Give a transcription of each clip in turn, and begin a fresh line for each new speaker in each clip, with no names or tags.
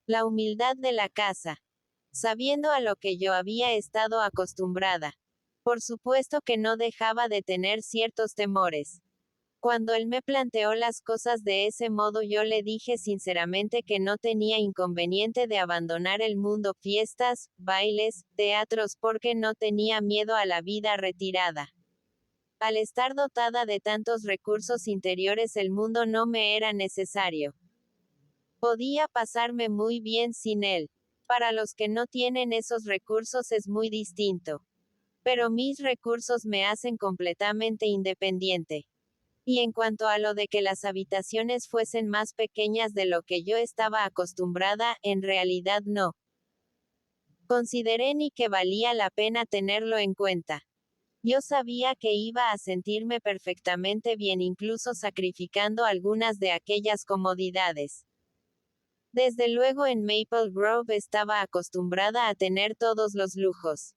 La humildad de la casa. Sabiendo a lo que yo había estado acostumbrada. Por supuesto que no dejaba de tener ciertos temores. Cuando él me planteó las cosas de ese modo, yo le dije sinceramente que no tenía inconveniente de abandonar el mundo, fiestas, bailes, teatros, porque no tenía miedo a la vida retirada. Al estar dotada de tantos recursos interiores, el mundo no me era necesario. Podía pasarme muy bien sin él. Para los que no tienen esos recursos es muy distinto. Pero mis recursos me hacen completamente independiente. Y en cuanto a lo de que las habitaciones fuesen más pequeñas de lo que yo estaba acostumbrada, en realidad no consideré ni que valía la pena tenerlo en cuenta. Yo sabía que iba a sentirme perfectamente bien incluso sacrificando algunas de aquellas comodidades. Desde luego en Maple Grove estaba acostumbrada a tener todos los lujos.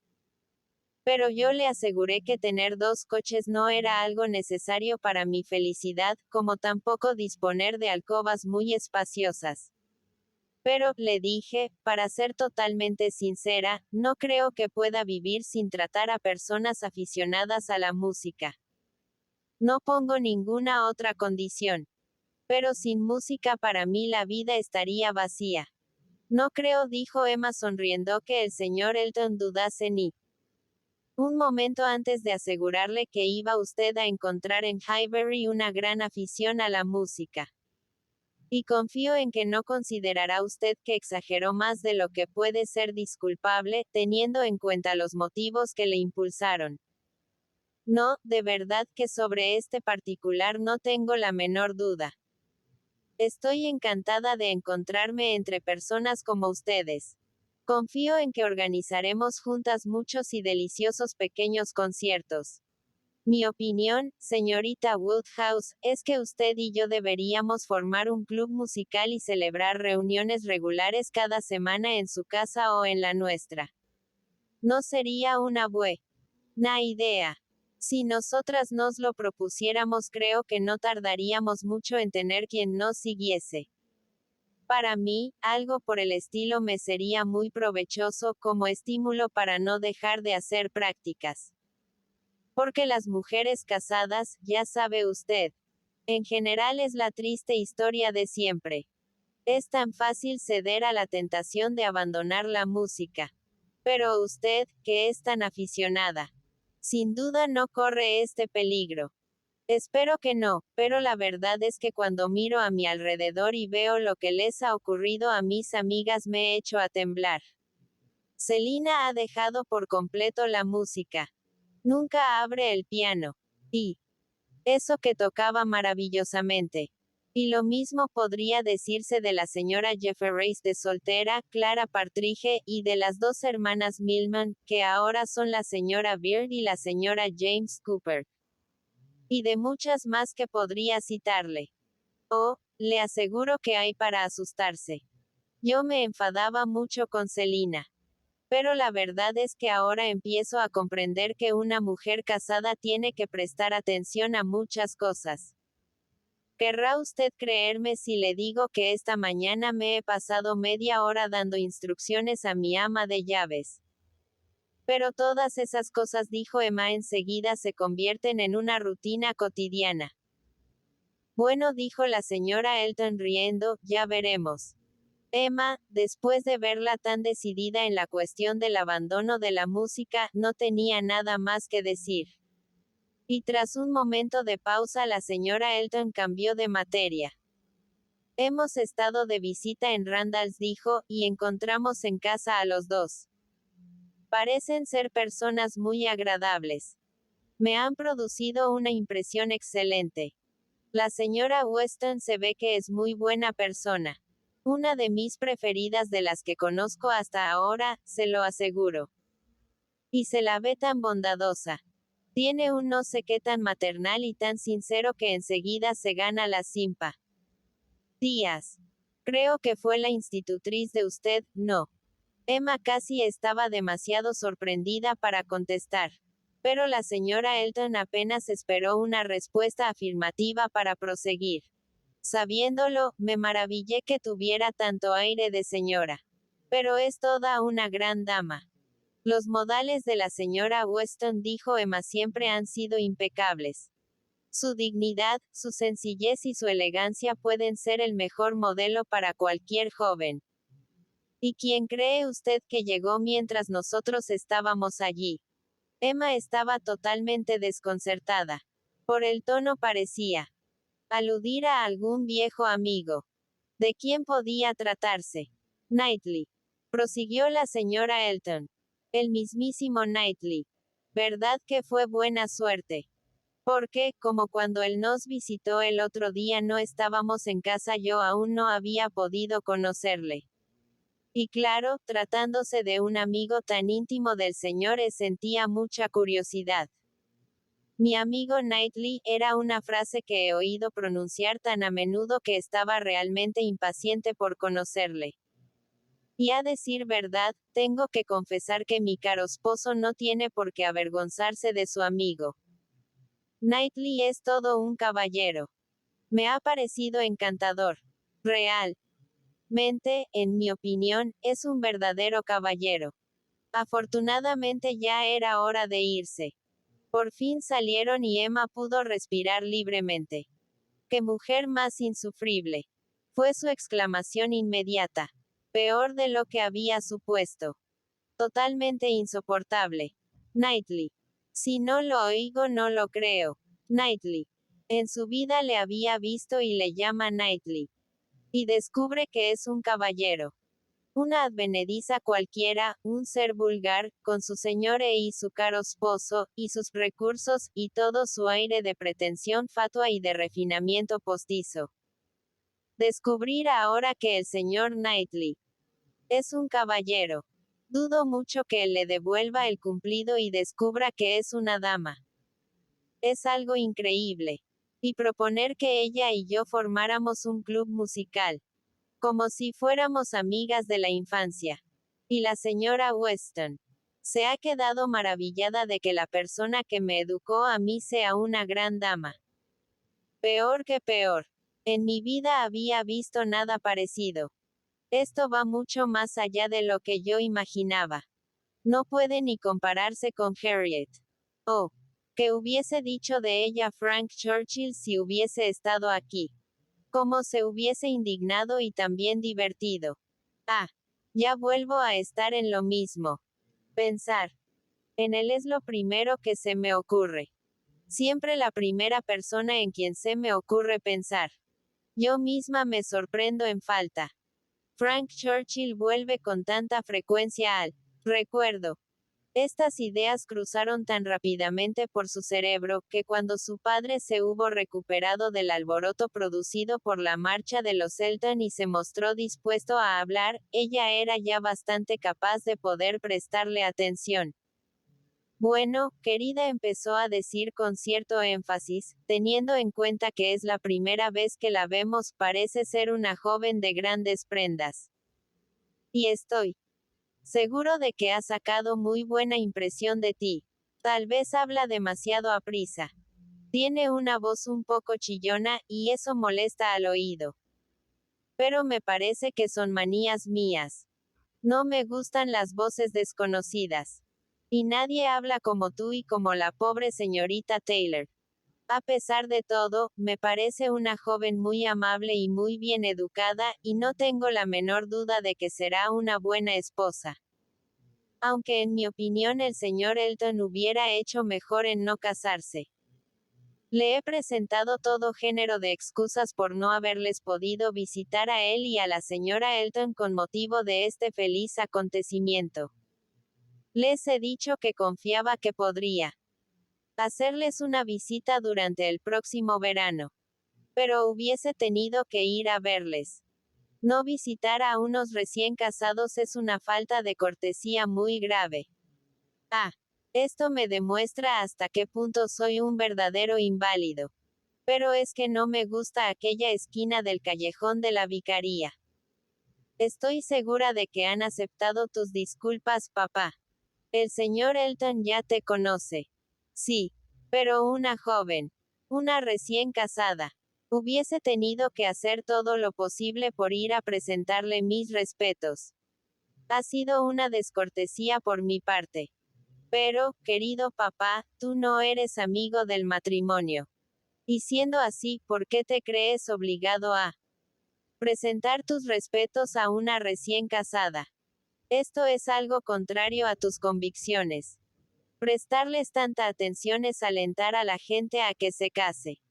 Pero yo le aseguré que tener 2 coches no era algo necesario para mi felicidad, como tampoco disponer de alcobas muy espaciosas. Pero, le dije, para ser totalmente sincera, no creo que pueda vivir sin tratar a personas aficionadas a la música. No pongo ninguna otra condición. Pero sin música para mí la vida estaría vacía. No creo, dijo Emma sonriendo, que el señor Elton dudase ni un momento antes de asegurarle que iba usted a encontrar en Highbury una gran afición a la música. Y confío en que no considerará usted que exageró más de lo que puede ser disculpable, teniendo en cuenta los motivos que le impulsaron. No, de verdad que sobre este particular no tengo la menor duda. Estoy encantada de encontrarme entre personas como ustedes. Confío en que organizaremos juntas muchos y deliciosos pequeños conciertos. Mi opinión, señorita Woodhouse, es que usted y yo deberíamos formar un club musical y celebrar reuniones regulares cada semana en su casa o en la nuestra. ¿No sería una buena idea? Si nosotras nos lo propusiéramos, creo que no tardaríamos mucho en tener quien nos siguiese. Para mí, algo por el estilo me sería muy provechoso como estímulo para no dejar de hacer prácticas. Porque las mujeres casadas, ya sabe usted, en general es la triste historia de siempre. Es tan fácil ceder a la tentación de abandonar la música. Pero usted, que es tan aficionada, sin duda no corre este peligro. Espero que no, pero la verdad es que cuando miro a mi alrededor y veo lo que les ha ocurrido a mis amigas me echo a temblar. Selina ha dejado por completo la música. Nunca abre el piano. Y eso que tocaba maravillosamente. Y lo mismo podría decirse de la señora Jefferies de soltera, Clara Partridge, y de las 2 hermanas Milman, que ahora son la señora Beard y la señora James Cooper. Y de muchas más que podría citarle. Oh, le aseguro que hay para asustarse. Yo me enfadaba mucho con Selina. Pero la verdad es que ahora empiezo a comprender que una mujer casada tiene que prestar atención a muchas cosas. ¿Querrá usted creerme si le digo que esta mañana me he pasado media hora dando instrucciones a mi ama de llaves? Pero todas esas cosas, dijo Emma enseguida, se convierten en una rutina cotidiana. Bueno, dijo la señora Elton riendo, ya veremos. Emma, después de verla tan decidida en la cuestión del abandono de la música, no tenía nada más que decir. Y tras un momento de pausa, la señora Elton cambió de materia. Hemos estado de visita en Randalls, dijo, y encontramos en casa a los dos. Parecen ser personas muy agradables. Me han producido una impresión excelente. La señora Weston se ve que es muy buena persona. Una de mis preferidas de las que conozco hasta ahora, se lo aseguro. Y se la ve tan bondadosa. Tiene un no sé qué tan maternal y tan sincero que enseguida se gana la simpatías. Creo que fue la institutriz de usted, ¿no? Emma casi estaba demasiado sorprendida para contestar. Pero la señora Elton apenas esperó una respuesta afirmativa para proseguir. Sabiéndolo, me maravillé que tuviera tanto aire de señora. Pero es toda una gran dama. Los modales de la señora Weston, dijo Emma, siempre han sido impecables. Su dignidad, su sencillez y su elegancia pueden ser el mejor modelo para cualquier joven. ¿Y quién cree usted que llegó mientras nosotros estábamos allí? Emma estaba totalmente desconcertada. Por el tono parecía aludir a algún viejo amigo. ¿De quién podía tratarse? Knightley. Prosiguió la señora Elton. El mismísimo Knightley. ¿Verdad que fue buena suerte? Porque, como cuando él nos visitó el otro día no estábamos en casa, yo aún no había podido conocerle. Y claro, tratándose de un amigo tan íntimo del señor, sentía mucha curiosidad. Mi amigo Knightley era una frase que he oído pronunciar tan a menudo que estaba realmente impaciente por conocerle. Y a decir verdad, tengo que confesar que mi caro esposo no tiene por qué avergonzarse de su amigo. Knightley es todo un caballero. Me ha parecido encantador. Realmente, en mi opinión, es un verdadero caballero. Afortunadamente ya era hora de irse. Por fin salieron y Emma pudo respirar libremente. ¡Qué mujer más insufrible! Fue su exclamación inmediata. Peor de lo que había supuesto. Totalmente insoportable. Knightley. Si no lo oigo no lo creo. Knightley. En su vida le había visto y le llama Knightley. Y descubre que es un caballero. Una advenediza cualquiera, un ser vulgar, con su señor y su caro esposo, y sus recursos, y todo su aire de pretensión fatua y de refinamiento postizo. Descubrir ahora que el señor Knightley es un caballero. Dudo mucho que él le devuelva el cumplido y descubra que es una dama. Es algo increíble. Y proponer que ella y yo formáramos un club musical. Como si fuéramos amigas de la infancia. Y la señora Weston se ha quedado maravillada de que la persona que me educó a mí sea una gran dama. Peor que peor. En mi vida había visto nada parecido. Esto va mucho más allá de lo que yo imaginaba. No puede ni compararse con Harriet. Oh, que hubiese dicho de ella Frank Churchill si hubiese estado aquí. Cómo se hubiese indignado y también divertido. Ah, ya vuelvo a estar en lo mismo. Pensar en él es lo primero que se me ocurre. Siempre la primera persona en quien se me ocurre pensar. Yo misma me sorprendo en falta. Frank Churchill vuelve con tanta frecuencia al recuerdo. Estas ideas cruzaron tan rápidamente por su cerebro, que cuando su padre se hubo recuperado del alboroto producido por la marcha de los Elton y se mostró dispuesto a hablar, ella era ya bastante capaz de poder prestarle atención. Bueno, querida, empezó a decir con cierto énfasis, teniendo en cuenta que es la primera vez que la vemos, parece ser una joven de grandes prendas. Y estoy seguro de que ha sacado muy buena impresión de ti. Tal vez habla demasiado aprisa. Tiene una voz un poco chillona, y eso molesta al oído. Pero me parece que son manías mías. No me gustan las voces desconocidas. Y nadie habla como tú y como la pobre señorita Taylor. A pesar de todo, me parece una joven muy amable y muy bien educada, y no tengo la menor duda de que será una buena esposa. Aunque en mi opinión el señor Elton hubiera hecho mejor en no casarse. Le he presentado todo género de excusas por no haberles podido visitar a él y a la señora Elton con motivo de este feliz acontecimiento. Les he dicho que confiaba que podría hacerles una visita durante el próximo verano. Pero hubiese tenido que ir a verles. No visitar a unos recién casados es una falta de cortesía muy grave. Ah, esto me demuestra hasta qué punto soy un verdadero inválido. Pero es que no me gusta aquella esquina del callejón de la vicaría. Estoy segura de que han aceptado tus disculpas, papá. El señor Elton ya te conoce. Sí, pero una joven. Una recién casada. Hubiese tenido que hacer todo lo posible por ir a presentarle mis respetos. Ha sido una descortesía por mi parte. Pero, querido papá, tú no eres amigo del matrimonio. Y siendo así, ¿por qué te crees obligado a presentar tus respetos a una recién casada? Esto es algo contrario a tus convicciones. Prestarles tanta atención es alentar a la gente a que se case.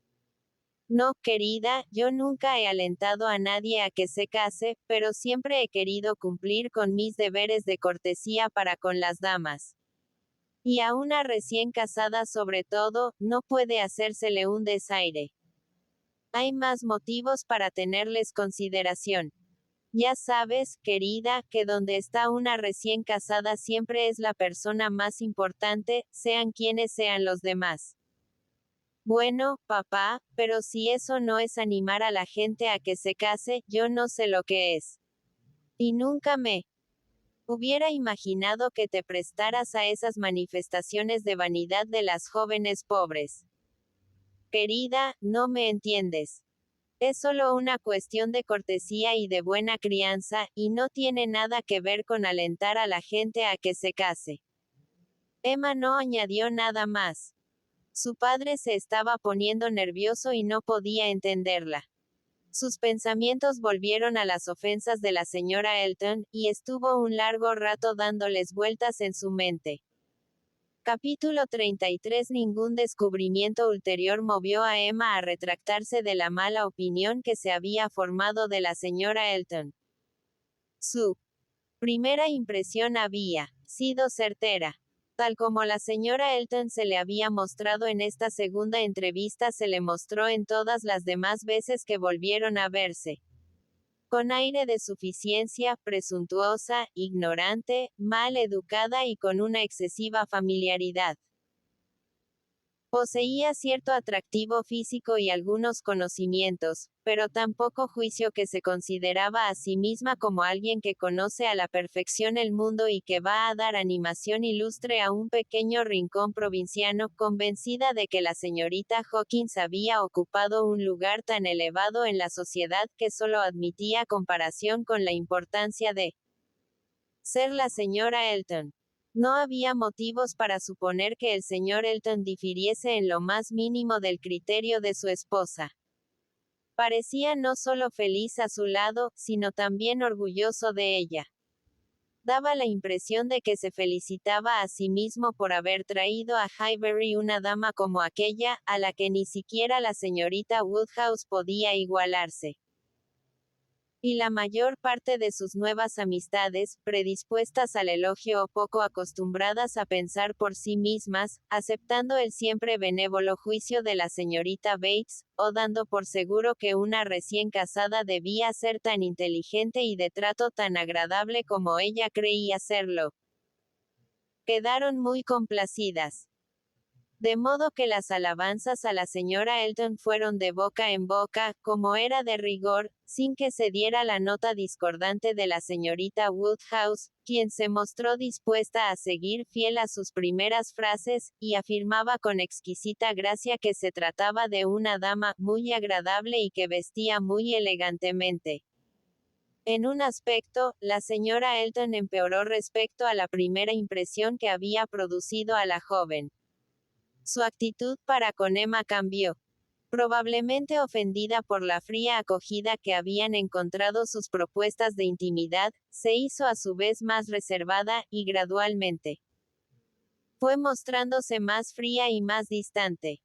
No, querida, yo nunca he alentado a nadie a que se case, pero siempre he querido cumplir con mis deberes de cortesía para con las damas. Y a una recién casada sobre todo, no puede hacérsele un desaire. Hay más motivos para tenerles consideración. Ya sabes, querida, que donde está una recién casada siempre es la persona más importante, sean quienes sean los demás. Bueno, papá, pero si eso no es animar a la gente a que se case, yo no sé lo que es. Y nunca me hubiera imaginado que te prestaras a esas manifestaciones de vanidad de las jóvenes pobres. Querida, no me entiendes. Es solo una cuestión de cortesía y de buena crianza, y no tiene nada que ver con alentar a la gente a que se case. Emma no añadió nada más. Su padre se estaba poniendo nervioso y no podía entenderla. Sus pensamientos volvieron a las ofensas de la señora Elton, y estuvo un largo rato dándoles vueltas en su mente. Capítulo 33. Ningún descubrimiento ulterior movió a Emma a retractarse de la mala opinión que se había formado de la señora Elton. Su primera impresión había sido certera. Tal como la señora Elton se le había mostrado en esta segunda entrevista, se le mostró en todas las demás veces que volvieron a verse. Con aire de suficiencia, presuntuosa, ignorante, mal educada y con una excesiva familiaridad. Poseía cierto atractivo físico y algunos conocimientos, pero tan poco juicio que se consideraba a sí misma como alguien que conoce a la perfección el mundo y que va a dar animación y lustre a un pequeño rincón provinciano, convencida de que la señorita Hawkins había ocupado un lugar tan elevado en la sociedad que solo admitía comparación con la importancia de ser la señora Elton. No había motivos para suponer que el señor Elton difiriese en lo más mínimo del criterio de su esposa. Parecía no solo feliz a su lado, sino también orgulloso de ella. Daba la impresión de que se felicitaba a sí mismo por haber traído a Highbury una dama como aquella, a la que ni siquiera la señorita Woodhouse podía igualarse. Y la mayor parte de sus nuevas amistades, predispuestas al elogio o poco acostumbradas a pensar por sí mismas, aceptando el siempre benévolo juicio de la señorita Bates, o dando por seguro que una recién casada debía ser tan inteligente y de trato tan agradable como ella creía serlo, quedaron muy complacidas. De modo que las alabanzas a la señora Elton fueron de boca en boca, como era de rigor, sin que se diera la nota discordante de la señorita Woodhouse, quien se mostró dispuesta a seguir fiel a sus primeras frases, y afirmaba con exquisita gracia que se trataba de una dama muy agradable y que vestía muy elegantemente. En un aspecto, la señora Elton empeoró respecto a la primera impresión que había producido a la joven. Su actitud para con Emma cambió. Probablemente ofendida por la fría acogida que habían encontrado sus propuestas de intimidad, se hizo a su vez más reservada, y gradualmente fue mostrándose más fría y más distante.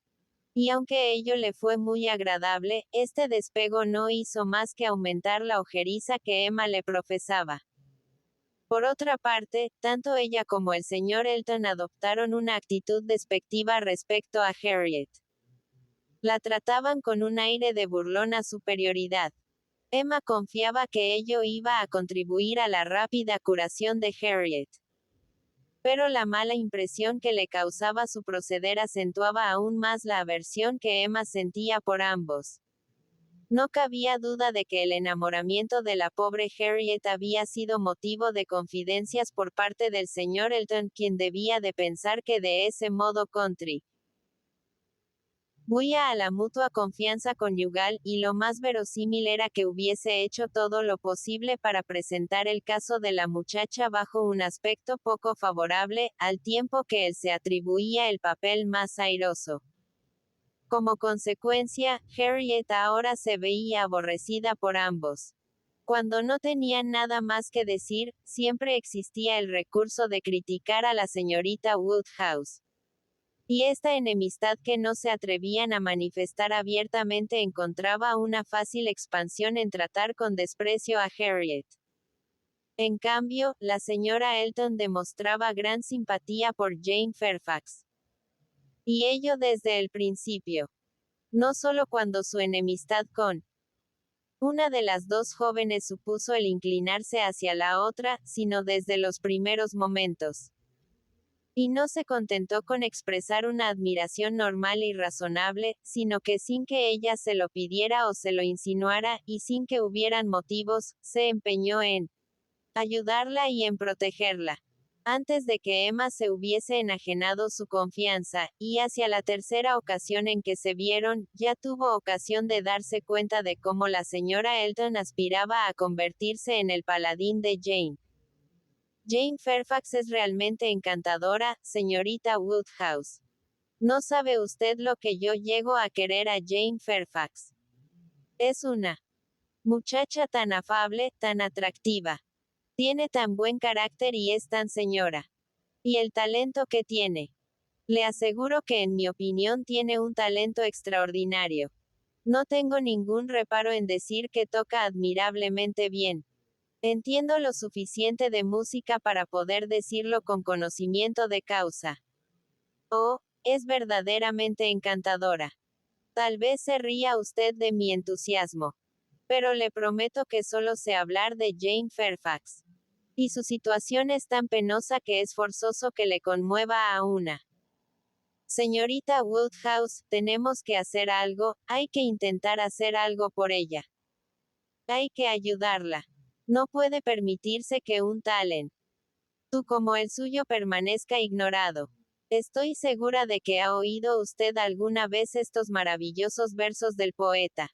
Y aunque ello le fue muy agradable, este despego no hizo más que aumentar la ojeriza que Emma le profesaba. Por otra parte, tanto ella como el señor Elton adoptaron una actitud despectiva respecto a Harriet. La trataban con un aire de burlona superioridad. Emma confiaba que ello iba a contribuir a la rápida curación de Harriet. Pero la mala impresión que le causaba su proceder acentuaba aún más la aversión que Emma sentía por ambos. No cabía duda de que el enamoramiento de la pobre Harriet había sido motivo de confidencias por parte del señor Elton, quien debía de pensar que de ese modo Buía a la mutua confianza conyugal, y lo más verosímil era que hubiese hecho todo lo posible para presentar el caso de la muchacha bajo un aspecto poco favorable, al tiempo que él se atribuía el papel más airoso. Como consecuencia, Harriet ahora se veía aborrecida por ambos. Cuando no tenían nada más que decir, siempre existía el recurso de criticar a la señorita Woodhouse. Y esta enemistad que no se atrevían a manifestar abiertamente encontraba una fácil expansión en tratar con desprecio a Harriet. En cambio, la señora Elton demostraba gran simpatía por Jane Fairfax. Y ello desde el principio. No solo cuando su enemistad con una de las dos jóvenes supuso el inclinarse hacia la otra, sino desde los primeros momentos. Y no se contentó con expresar una admiración normal y razonable, sino que sin que ella se lo pidiera o se lo insinuara, y sin que hubieran motivos, se empeñó en ayudarla y en protegerla. Antes de que Emma se hubiese enajenado su confianza, y hacia la tercera ocasión en que se vieron, ya tuvo ocasión de darse cuenta de cómo la señora Elton aspiraba a convertirse en el paladín de Jane. Jane Fairfax es realmente encantadora, señorita Woodhouse. No sabe usted lo que yo llego a querer a Jane Fairfax. Es una muchacha tan afable, tan atractiva. Tiene tan buen carácter y es tan señora. Y el talento que tiene. Le aseguro que en mi opinión tiene un talento extraordinario. No tengo ningún reparo en decir que toca admirablemente bien. Entiendo lo suficiente de música para poder decirlo con conocimiento de causa. Oh, es verdaderamente encantadora. Tal vez se ría usted de mi entusiasmo. Pero le prometo que solo sé hablar de Jane Fairfax. Y su situación es tan penosa que es forzoso que le conmueva a una. Señorita Woodhouse, tenemos que hacer algo, hay que intentar hacer algo por ella. Hay que ayudarla. No puede permitirse que un talento como el suyo permanezca ignorado. Estoy segura de que ha oído usted alguna vez estos maravillosos versos del poeta.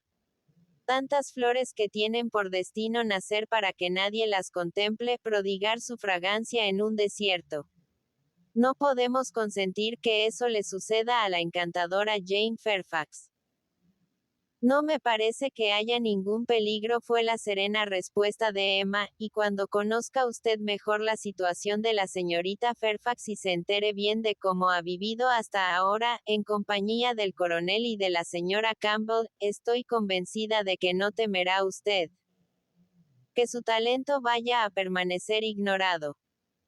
Tantas flores que tienen por destino nacer para que nadie las contemple, prodigar su fragancia en un desierto. No podemos consentir que eso le suceda a la encantadora Jane Fairfax. No me parece que haya ningún peligro, fue la serena respuesta de Emma, y cuando conozca usted mejor la situación de la señorita Fairfax y se entere bien de cómo ha vivido hasta ahora, en compañía del coronel y de la señora Campbell, estoy convencida de que no temerá usted que su talento vaya a permanecer ignorado.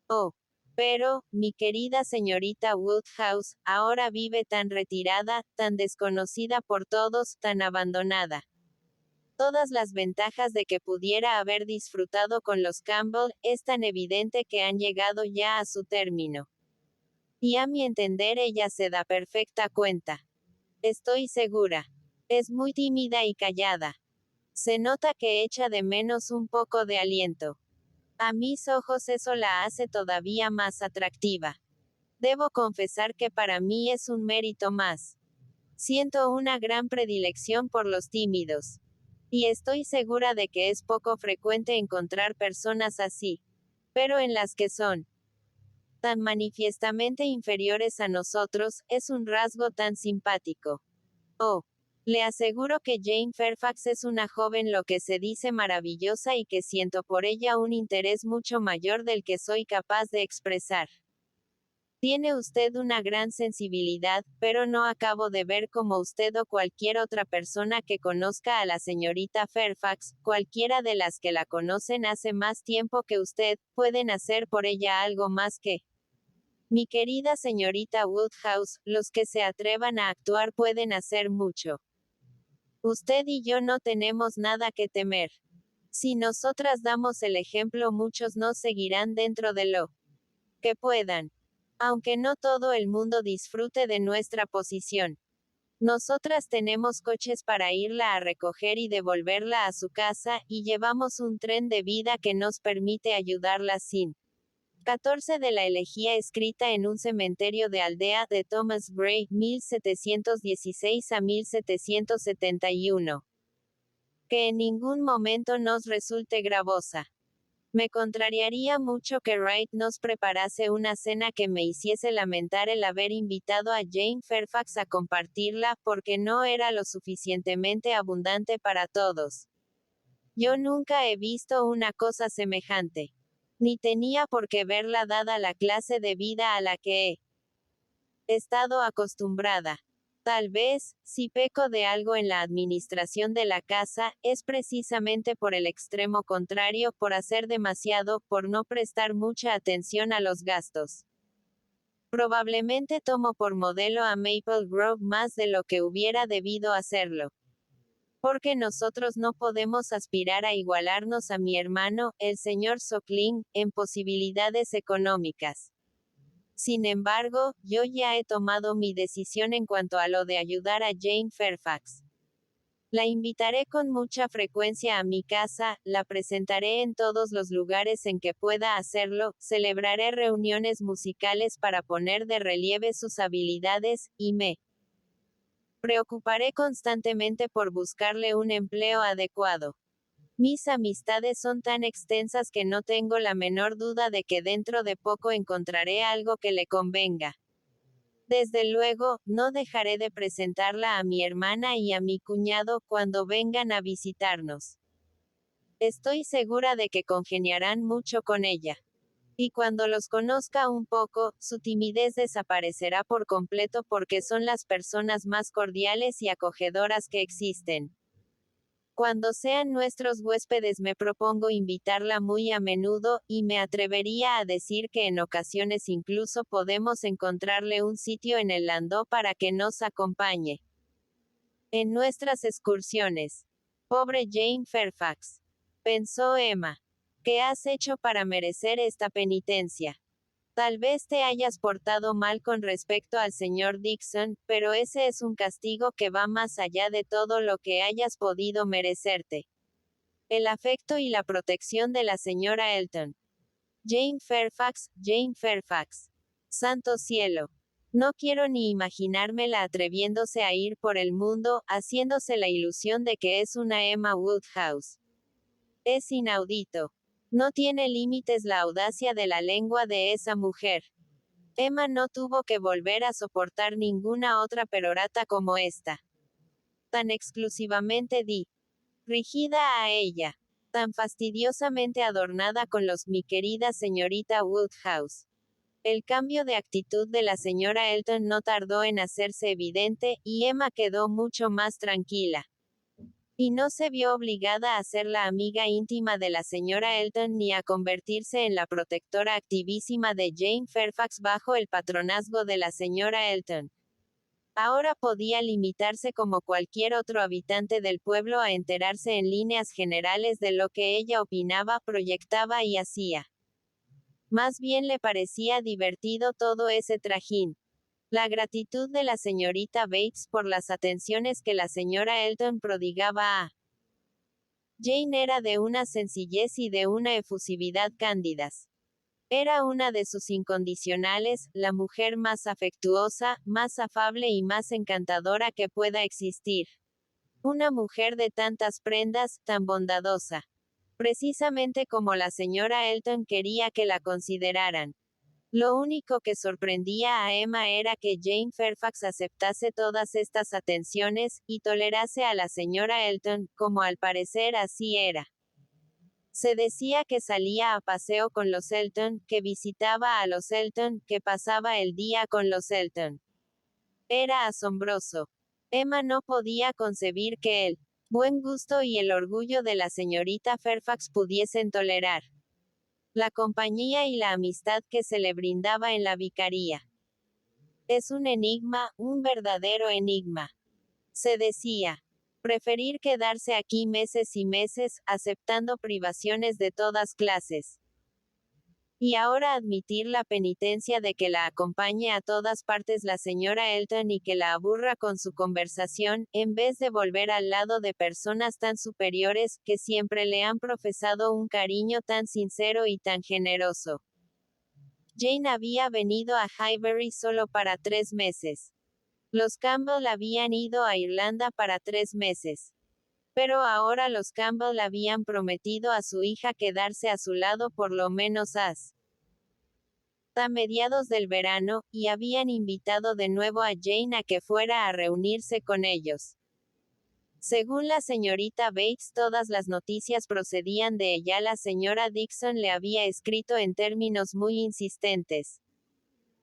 Oh. Pero, mi querida señorita Woodhouse, ahora vive tan retirada, tan desconocida por todos, tan abandonada. Todas las ventajas de que pudiera haber disfrutado con los Campbell, es tan evidente que han llegado ya a su término. Y a mi entender ella se da perfecta cuenta. Estoy segura. Es muy tímida y callada. Se nota que echa de menos un poco de aliento. A mis ojos eso la hace todavía más atractiva. Debo confesar que para mí es un mérito más. Siento una gran predilección por los tímidos. Y estoy segura de que es poco frecuente encontrar personas así. Pero en las que son tan manifiestamente inferiores a nosotros, es un rasgo tan simpático. Oh. Le aseguro que Jane Fairfax es una joven lo que se dice maravillosa y que siento por ella un interés mucho mayor del que soy capaz de expresar. Tiene usted una gran sensibilidad, pero no acabo de ver cómo usted o cualquier otra persona que conozca a la señorita Fairfax, cualquiera de las que la conocen hace más tiempo que usted, pueden hacer por ella algo más que. Mi querida señorita Woodhouse, los que se atrevan a actuar pueden hacer mucho. Usted y yo no tenemos nada que temer. Si nosotras damos el ejemplo, muchos nos seguirán dentro de lo que puedan. Aunque no todo el mundo disfrute de nuestra posición. Nosotras tenemos coches para irla a recoger y devolverla a su casa, y llevamos un tren de vida que nos permite ayudarla sin 14 de la elegía escrita en un cementerio de aldea de Thomas Gray, 1716 a 1771. Que en ningún momento nos resulte gravosa. Me contrariaría mucho que Wright nos preparase una cena que me hiciese lamentar el haber invitado a Jane Fairfax a compartirla, porque no era lo suficientemente abundante para todos. Yo nunca he visto una cosa semejante. Ni tenía por qué verla dada la clase de vida a la que he estado acostumbrada. Tal vez, si peco de algo en la administración de la casa, es precisamente por el extremo contrario, por hacer demasiado, por no prestar mucha atención a los gastos. Probablemente tomo por modelo a Maple Grove más de lo que hubiera debido hacerlo. Porque nosotros no podemos aspirar a igualarnos a mi hermano, el señor Suckling, en posibilidades económicas. Sin embargo, yo ya he tomado mi decisión en cuanto a lo de ayudar a Jane Fairfax. La invitaré con mucha frecuencia a mi casa, la presentaré en todos los lugares en que pueda hacerlo, celebraré reuniones musicales para poner de relieve sus habilidades, y me preocuparé constantemente por buscarle un empleo adecuado. Mis amistades son tan extensas que no tengo la menor duda de que dentro de poco encontraré algo que le convenga. Desde luego, no dejaré de presentarla a mi hermana y a mi cuñado cuando vengan a visitarnos. Estoy segura de que congeniarán mucho con ella. Y cuando los conozca un poco, su timidez desaparecerá por completo porque son las personas más cordiales y acogedoras que existen. Cuando sean nuestros huéspedes me propongo invitarla muy a menudo, y me atrevería a decir que en ocasiones incluso podemos encontrarle un sitio en el landó para que nos acompañe en nuestras excursiones. Pobre Jane Fairfax, pensó Emma. ¿Qué has hecho para merecer esta penitencia? Tal vez te hayas portado mal con respecto al señor Dixon, pero ese es un castigo que va más allá de todo lo que hayas podido merecerte. El afecto y la protección de la señora Elton. Jane Fairfax, Jane Fairfax. Santo cielo. No quiero ni imaginármela atreviéndose a ir por el mundo, haciéndose la ilusión de que es una Emma Woodhouse. Es inaudito. No tiene límites la audacia de la lengua de esa mujer. Emma no tuvo que volver a soportar ninguna otra perorata como esta. Tan exclusivamente rígida a ella. Tan fastidiosamente adornada con los mi querida señorita Woodhouse. El cambio de actitud de la señora Elton no tardó en hacerse evidente, y Emma quedó mucho más tranquila. Y no se vio obligada a ser la amiga íntima de la señora Elton ni a convertirse en la protectora activísima de Jane Fairfax bajo el patronazgo de la señora Elton. Ahora podía limitarse como cualquier otro habitante del pueblo a enterarse en líneas generales de lo que ella opinaba, proyectaba y hacía. Más bien le parecía divertido todo ese trajín. La gratitud de la señorita Bates por las atenciones que la señora Elton prodigaba a Jane era de una sencillez y de una efusividad cándidas. Era una de sus incondicionales, la mujer más afectuosa, más afable y más encantadora que pueda existir. Una mujer de tantas prendas, tan bondadosa. Precisamente como la señora Elton quería que la consideraran. Lo único que sorprendía a Emma era que Jane Fairfax aceptase todas estas atenciones, y tolerase a la señora Elton, como al parecer así era. Se decía que salía a paseo con los Elton, que visitaba a los Elton, que pasaba el día con los Elton. Era asombroso. Emma no podía concebir que el buen gusto y el orgullo de la señorita Fairfax pudiesen tolerar la compañía y la amistad que se le brindaba en la vicaría. Es un enigma, un verdadero enigma. Se decía. Preferir quedarse aquí meses y meses, aceptando privaciones de todas clases. Y ahora admitir la penitencia de que la acompañe a todas partes la señora Elton y que la aburra con su conversación, en vez de volver al lado de personas tan superiores, que siempre le han profesado un cariño tan sincero y tan generoso. Jane había venido a Highbury solo para 3 meses. Los Campbell habían ido a Irlanda para 3 meses. Pero ahora los Campbell habían prometido a su hija quedarse a su lado por lo menos hasta mediados del verano, y habían invitado de nuevo a Jane a que fuera a reunirse con ellos. Según la señorita Bates, todas las noticias procedían de ella. La señora Dixon le había escrito en términos muy insistentes.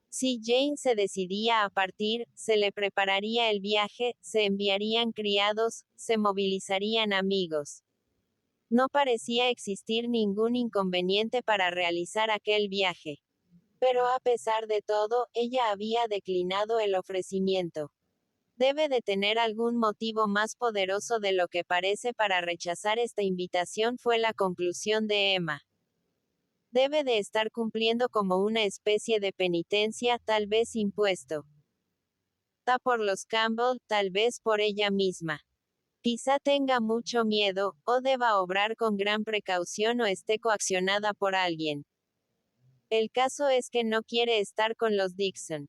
Si Jane se decidía a partir, se le prepararía el viaje, se enviarían criados, se movilizarían amigos. No parecía existir ningún inconveniente para realizar aquel viaje. Pero a pesar de todo, ella había declinado el ofrecimiento. Debe de tener algún motivo más poderoso de lo que parece para rechazar esta invitación, fue la conclusión de Emma. Debe de estar cumpliendo como una especie de penitencia, tal vez impuesto por los Campbell, tal vez por ella misma. Quizá tenga mucho miedo, o deba obrar con gran precaución o esté coaccionada por alguien. El caso es que no quiere estar con los Dixon.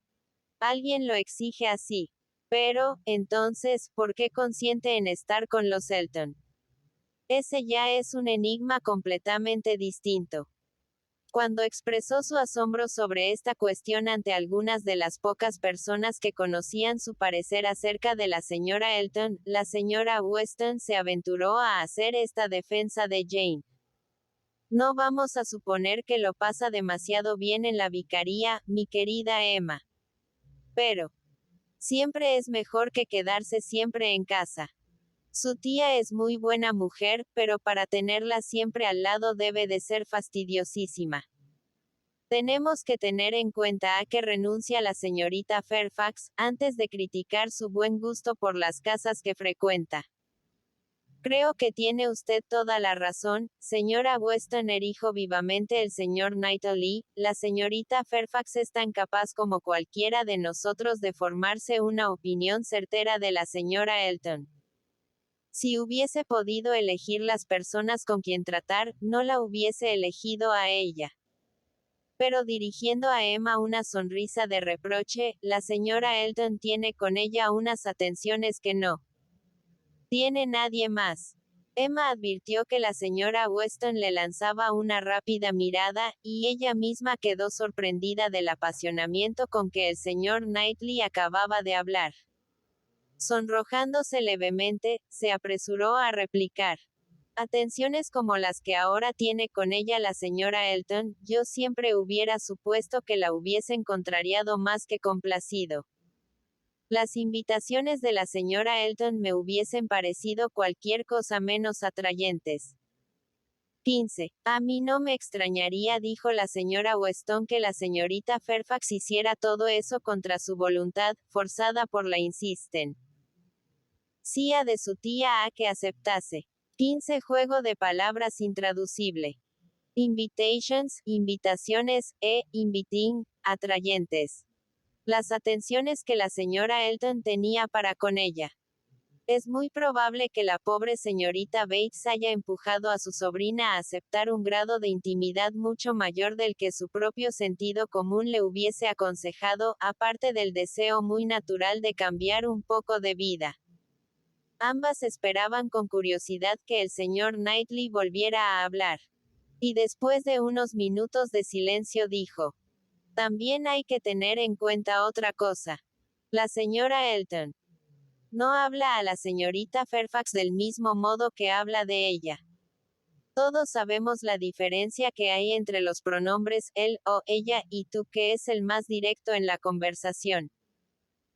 Alguien lo exige así. Pero, entonces, ¿por qué consiente en estar con los Elton? Ese ya es un enigma completamente distinto. Cuando expresó su asombro sobre esta cuestión ante algunas de las pocas personas que conocían su parecer acerca de la señora Elton, la señora Weston se aventuró a hacer esta defensa de Jane. No vamos a suponer que lo pasa demasiado bien en la vicaría, mi querida Emma. Pero siempre es mejor que quedarse siempre en casa. Su tía es muy buena mujer, pero para tenerla siempre al lado debe de ser fastidiosísima. Tenemos que tener en cuenta a que renuncia la señorita Fairfax, antes de criticar su buen gusto por las casas que frecuenta. Creo que tiene usted toda la razón, señora Weston, dijo vivamente el señor Knightley. La señorita Fairfax es tan capaz como cualquiera de nosotros de formarse una opinión certera de la señora Elton. Si hubiese podido elegir las personas con quien tratar, no la hubiese elegido a ella. Pero dirigiendo a Emma una sonrisa de reproche, la señora Elton tiene con ella unas atenciones que no tiene nadie más. Emma advirtió que la señora Weston le lanzaba una rápida mirada, y ella misma quedó sorprendida del apasionamiento con que el señor Knightley acababa de hablar. Sonrojándose levemente, se apresuró a replicar. Atenciones como las que ahora tiene con ella la señora Elton, yo siempre hubiera supuesto que la hubiesen contrariado más que complacido. Las invitaciones de la señora Elton me hubiesen parecido cualquier cosa menos atrayentes. 15. A mí no me extrañaría, dijo la señora Weston, que la señorita Fairfax hiciera todo eso contra su voluntad, forzada por la insisten. De su tía a que aceptase. 15. Juego de palabras intraducible. Invitations, invitaciones, inviting, atrayentes. Las atenciones que la señora Elton tenía para con ella. Es muy probable que la pobre señorita Bates haya empujado a su sobrina a aceptar un grado de intimidad mucho mayor del que su propio sentido común le hubiese aconsejado, aparte del deseo muy natural de cambiar un poco de vida. Ambas esperaban con curiosidad que el señor Knightley volviera a hablar. Y después de unos minutos de silencio dijo: también hay que tener en cuenta otra cosa. La señora Elton no habla a la señorita Fairfax del mismo modo que habla de ella. Todos sabemos la diferencia que hay entre los pronombres él o ella y tú, que es el más directo en la conversación.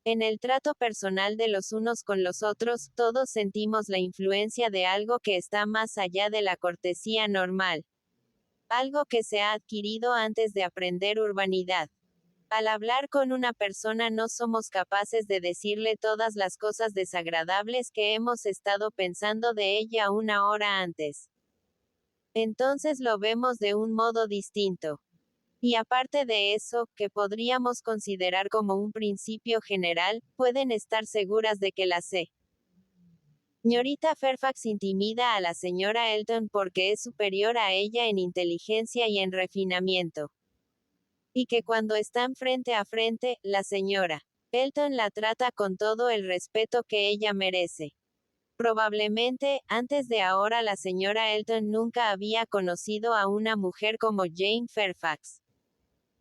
En el trato personal de los unos con los otros, todos sentimos la influencia de algo que está más allá de la cortesía normal. Algo que se ha adquirido antes de aprender urbanidad. Al hablar con una persona no somos capaces de decirle todas las cosas desagradables que hemos estado pensando de ella una hora antes. Entonces lo vemos de un modo distinto. Y aparte de eso, que podríamos considerar como un principio general, pueden estar seguras de que la señorita Fairfax intimida a la señora Elton porque es superior a ella en inteligencia y en refinamiento. y que cuando están frente a frente, la señora Elton la trata con todo el respeto que ella merece. Probablemente, antes de ahora la señora Elton nunca había conocido a una mujer como Jane Fairfax.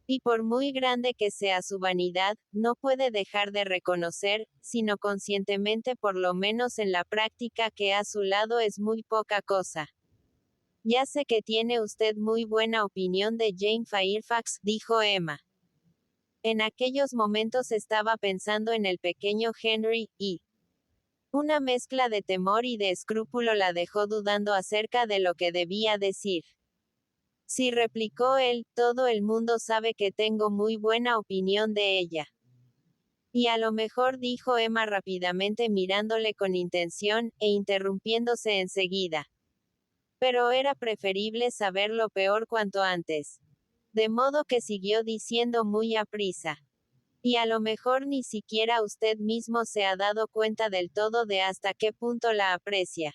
Y por muy grande que sea su vanidad, no puede dejar de reconocer, sino conscientemente por lo menos en la práctica, que a su lado es muy poca cosa. Ya sé que tiene usted muy buena opinión de Jane Fairfax, dijo Emma. En aquellos momentos estaba pensando en el pequeño Henry, y una mezcla de temor y de escrúpulo la dejó dudando acerca de lo que debía decir. Sí, replicó él, todo el mundo sabe que tengo muy buena opinión de ella. Y a lo mejor, dijo Emma rápidamente mirándole con intención, e interrumpiéndose enseguida. Pero era preferible saber lo peor cuanto antes. De modo que siguió diciendo muy aprisa. Y a lo mejor ni siquiera usted mismo se ha dado cuenta del todo de hasta qué punto la aprecia.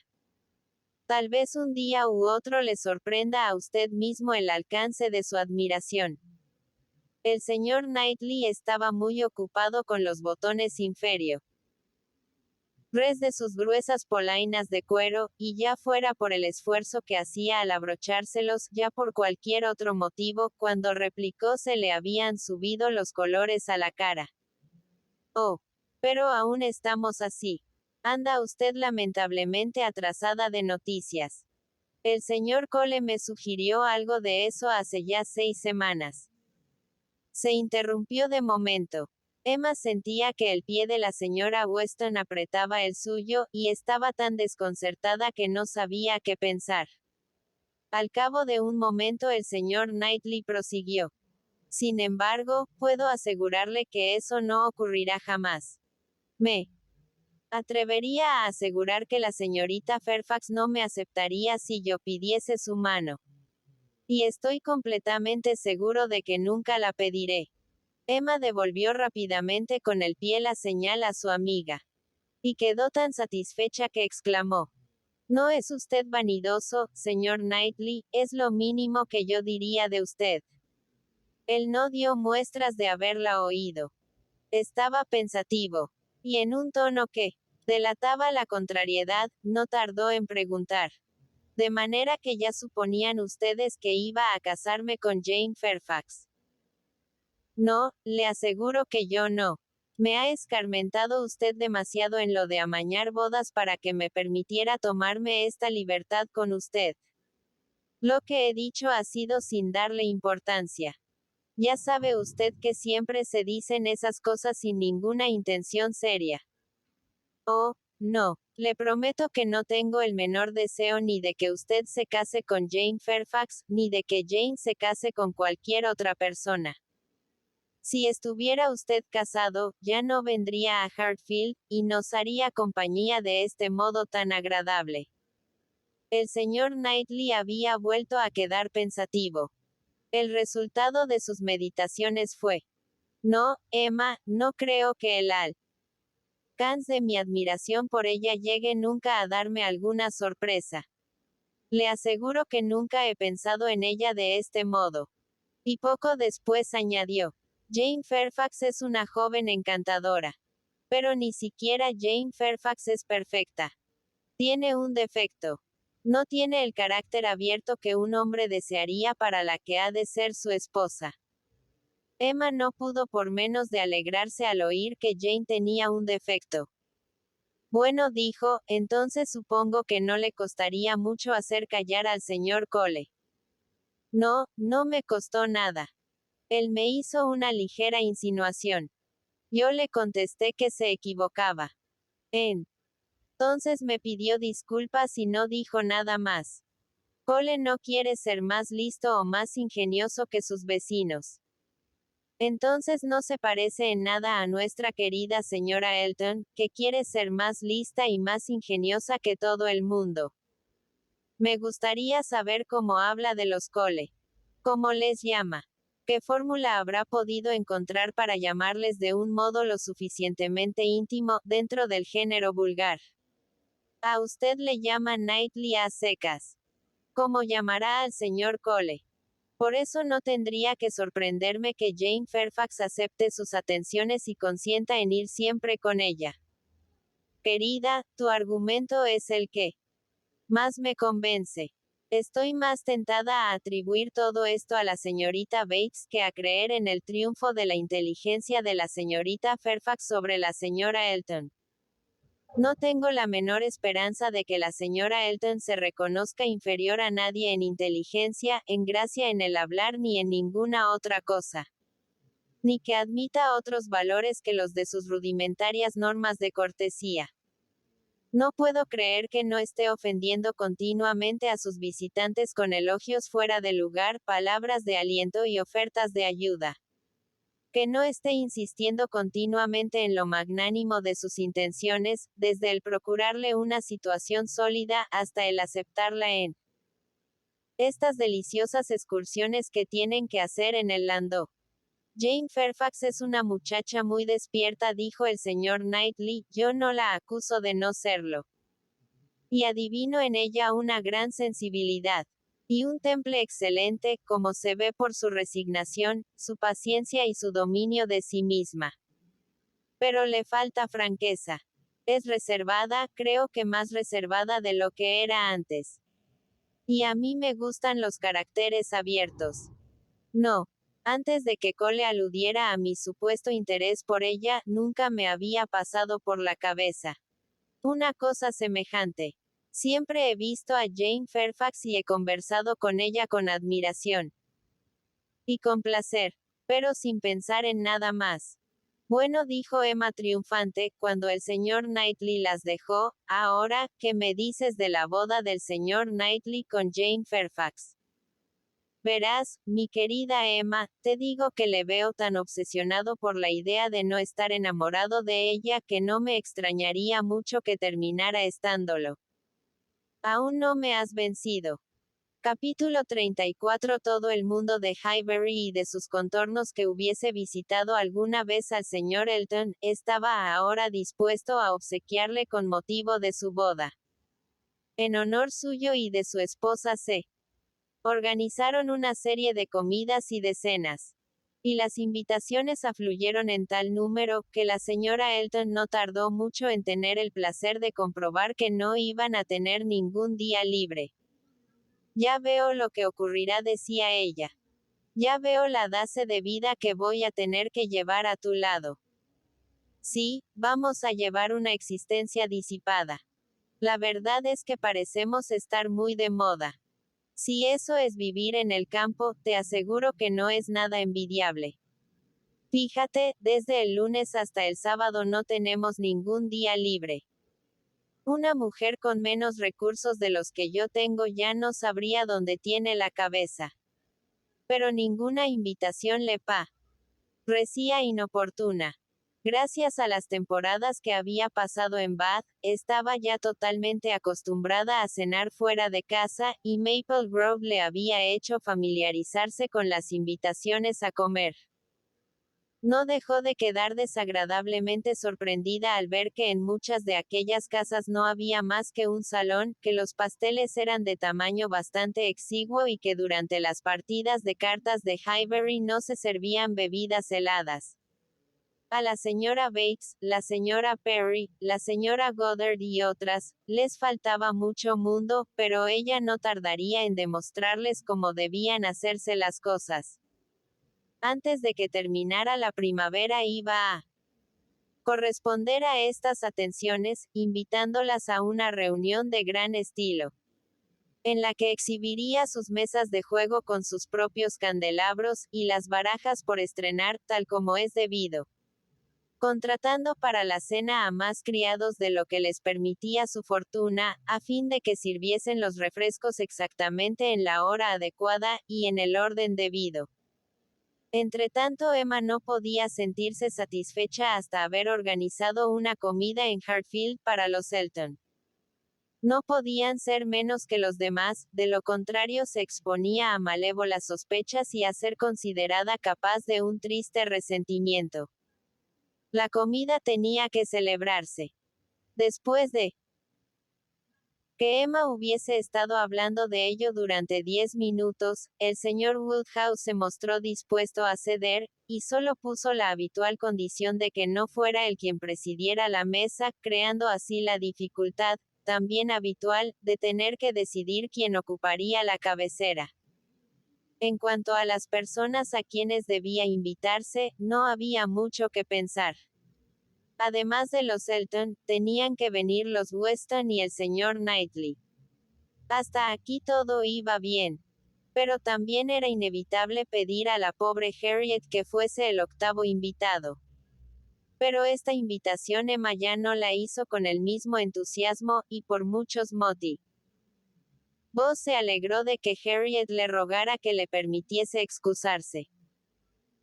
Tal vez un día u otro le sorprenda a usted mismo el alcance de su admiración. El señor Knightley estaba muy ocupado con los botones inferiores de sus gruesas polainas de cuero, y ya fuera por el esfuerzo que hacía al abrochárselos, ya por cualquier otro motivo, cuando replicó se le habían subido los colores a la cara. Oh, pero aún estamos así. Anda usted lamentablemente atrasada de noticias. El señor Cole me sugirió algo de eso hace ya 6 semanas. Se interrumpió de momento. Emma sentía que el pie de la señora Weston apretaba el suyo, y estaba tan desconcertada que no sabía qué pensar. Al cabo de un momento el señor Knightley prosiguió. Sin embargo, puedo asegurarle que eso no ocurrirá jamás. Me atrevería a asegurar que la señorita Fairfax no me aceptaría si yo pidiese su mano. Y estoy completamente seguro de que nunca la pediré. Emma devolvió rápidamente con el pie la señal a su amiga. Y quedó tan satisfecha que exclamó. No es usted vanidoso, señor Knightley, es lo mínimo que yo diría de usted. Él no dio muestras de haberla oído. Estaba pensativo. Y en un tono que delataba la contrariedad, no tardó en preguntar. De manera que ya suponían ustedes que iba a casarme con Jane Fairfax. No, le aseguro que yo no. Me ha escarmentado usted demasiado en lo de amañar bodas para que me permitiera tomarme esta libertad con usted. Lo que he dicho ha sido sin darle importancia. Ya sabe usted que siempre se dicen esas cosas sin ninguna intención seria. Oh, no, le prometo que no tengo el menor deseo ni de que usted se case con Jane Fairfax, ni de que Jane se case con cualquier otra persona. Si estuviera usted casado, ya no vendría a Hartfield, y nos haría compañía de este modo tan agradable. El señor Knightley había vuelto a quedar pensativo. El resultado de sus meditaciones fue: no, Emma, no creo que el alcance de mi admiración por ella llegue nunca a darme alguna sorpresa. Le aseguro que nunca he pensado en ella de este modo. Y poco después añadió: Jane Fairfax es una joven encantadora. Pero ni siquiera Jane Fairfax es perfecta. Tiene un defecto. No tiene el carácter abierto que un hombre desearía para la que ha de ser su esposa. Emma no pudo por menos de alegrarse al oír que Jane tenía un defecto. Bueno, dijo, entonces supongo que no le costaría mucho hacer callar al señor Cole. No, no me costó nada. Él me hizo una ligera insinuación. Yo le contesté que se equivocaba. Entonces me pidió disculpas y no dijo nada más. Cole no quiere ser más listo o más ingenioso que sus vecinos. Entonces no se parece en nada a nuestra querida señora Elton, que quiere ser más lista y más ingeniosa que todo el mundo. Me gustaría saber cómo habla de los Cole. ¿Cómo les llama? ¿Qué fórmula habrá podido encontrar para llamarles de un modo lo suficientemente íntimo, dentro del género vulgar? A usted le llama Knightley a secas. ¿Cómo llamará al señor Cole? Por eso no tendría que sorprenderme que Jane Fairfax acepte sus atenciones y consienta en ir siempre con ella. Querida, tu argumento es el que más me convence. Estoy más tentada a atribuir todo esto a la señorita Bates que a creer en el triunfo de la inteligencia de la señorita Fairfax sobre la señora Elton. No tengo la menor esperanza de que la señora Elton se reconozca inferior a nadie en inteligencia, en gracia en el hablar ni en ninguna otra cosa. Ni que admita otros valores que los de sus rudimentarias normas de cortesía. No puedo creer que no esté ofendiendo continuamente a sus visitantes con elogios fuera de lugar, palabras de aliento y ofertas de ayuda. Que no esté insistiendo continuamente en lo magnánimo de sus intenciones, desde el procurarle una situación sólida, hasta el aceptarla en estas deliciosas excursiones que tienen que hacer en el landó. Jane Fairfax es una muchacha muy despierta, dijo el señor Knightley, yo no la acuso de no serlo. Y adivino en ella una gran sensibilidad. Y un temple excelente, como se ve por su resignación, su paciencia y su dominio de sí misma. Pero le falta franqueza. Es reservada, creo que más reservada de lo que era antes. Y a mí me gustan los caracteres abiertos. No. Antes de que Cole aludiera a mi supuesto interés por ella, nunca me había pasado por la cabeza una cosa semejante. Siempre he visto a Jane Fairfax y he conversado con ella con admiración y con placer, pero sin pensar en nada más. Bueno, dijo Emma triunfante, cuando el señor Knightley las dejó, ahora, ¿qué me dices de la boda del señor Knightley con Jane Fairfax? Verás, mi querida Emma, te digo que le veo tan obsesionado por la idea de no estar enamorado de ella que no me extrañaría mucho que terminara estándolo. Aún no me has vencido. Capítulo 34. Todo el mundo de Highbury y de sus contornos que hubiese visitado alguna vez al señor Elton, estaba ahora dispuesto a obsequiarle con motivo de su boda. En honor suyo y de su esposa C. Organizaron una serie de comidas y de cenas. Y las invitaciones afluyeron en tal número, que la señora Elton no tardó mucho en tener el placer de comprobar que no iban a tener ningún día libre. Ya veo lo que ocurrirá, decía ella. Ya veo la clase de vida que voy a tener que llevar a tu lado. Sí, vamos a llevar una existencia disipada. La verdad es que parecemos estar muy de moda. Si eso es vivir en el campo, te aseguro que no es nada envidiable. Fíjate, desde el lunes hasta el sábado no tenemos ningún día libre. Una mujer con menos recursos de los que yo tengo ya no sabría dónde tiene la cabeza. Pero ninguna invitación le parecía inoportuna. Gracias a las temporadas que había pasado en Bath, estaba ya totalmente acostumbrada a cenar fuera de casa, y Maple Grove le había hecho familiarizarse con las invitaciones a comer. No dejó de quedar desagradablemente sorprendida al ver que en muchas de aquellas casas no había más que un salón, que los pasteles eran de tamaño bastante exiguo y que durante las partidas de cartas de Highbury no se servían bebidas heladas. A la señora Bates, la señora Perry, la señora Goddard y otras, les faltaba mucho mundo, pero ella no tardaría en demostrarles cómo debían hacerse las cosas. Antes de que terminara la primavera iba a corresponder a estas atenciones, invitándolas a una reunión de gran estilo, en la que exhibiría sus mesas de juego con sus propios candelabros, y las barajas por estrenar, tal como es debido. Contratando para la cena a más criados de lo que les permitía su fortuna, a fin de que sirviesen los refrescos exactamente en la hora adecuada, y en el orden debido. Entretanto, Emma no podía sentirse satisfecha hasta haber organizado una comida en Hartfield para los Elton. No podían ser menos que los demás, de lo contrario se exponía a malévolas sospechas y a ser considerada capaz de un triste resentimiento. La comida tenía que celebrarse. Después de Aunque Emma hubiese estado hablando de ello durante 10 minutos, el señor Woodhouse se mostró dispuesto a ceder, y solo puso la habitual condición de que no fuera él quien presidiera la mesa, creando así la dificultad, también habitual, de tener que decidir quién ocuparía la cabecera. En cuanto a las personas a quienes debía invitarse, no había mucho que pensar. Además de los Elton, tenían que venir los Weston y el señor Knightley. Hasta aquí todo iba bien. Pero también era inevitable pedir a la pobre Harriet que fuese el octavo invitado. Pero esta invitación Emma ya no la hizo con el mismo entusiasmo, y por muchos motivos. Buzz se alegró de que Harriet le rogara que le permitiese excusarse.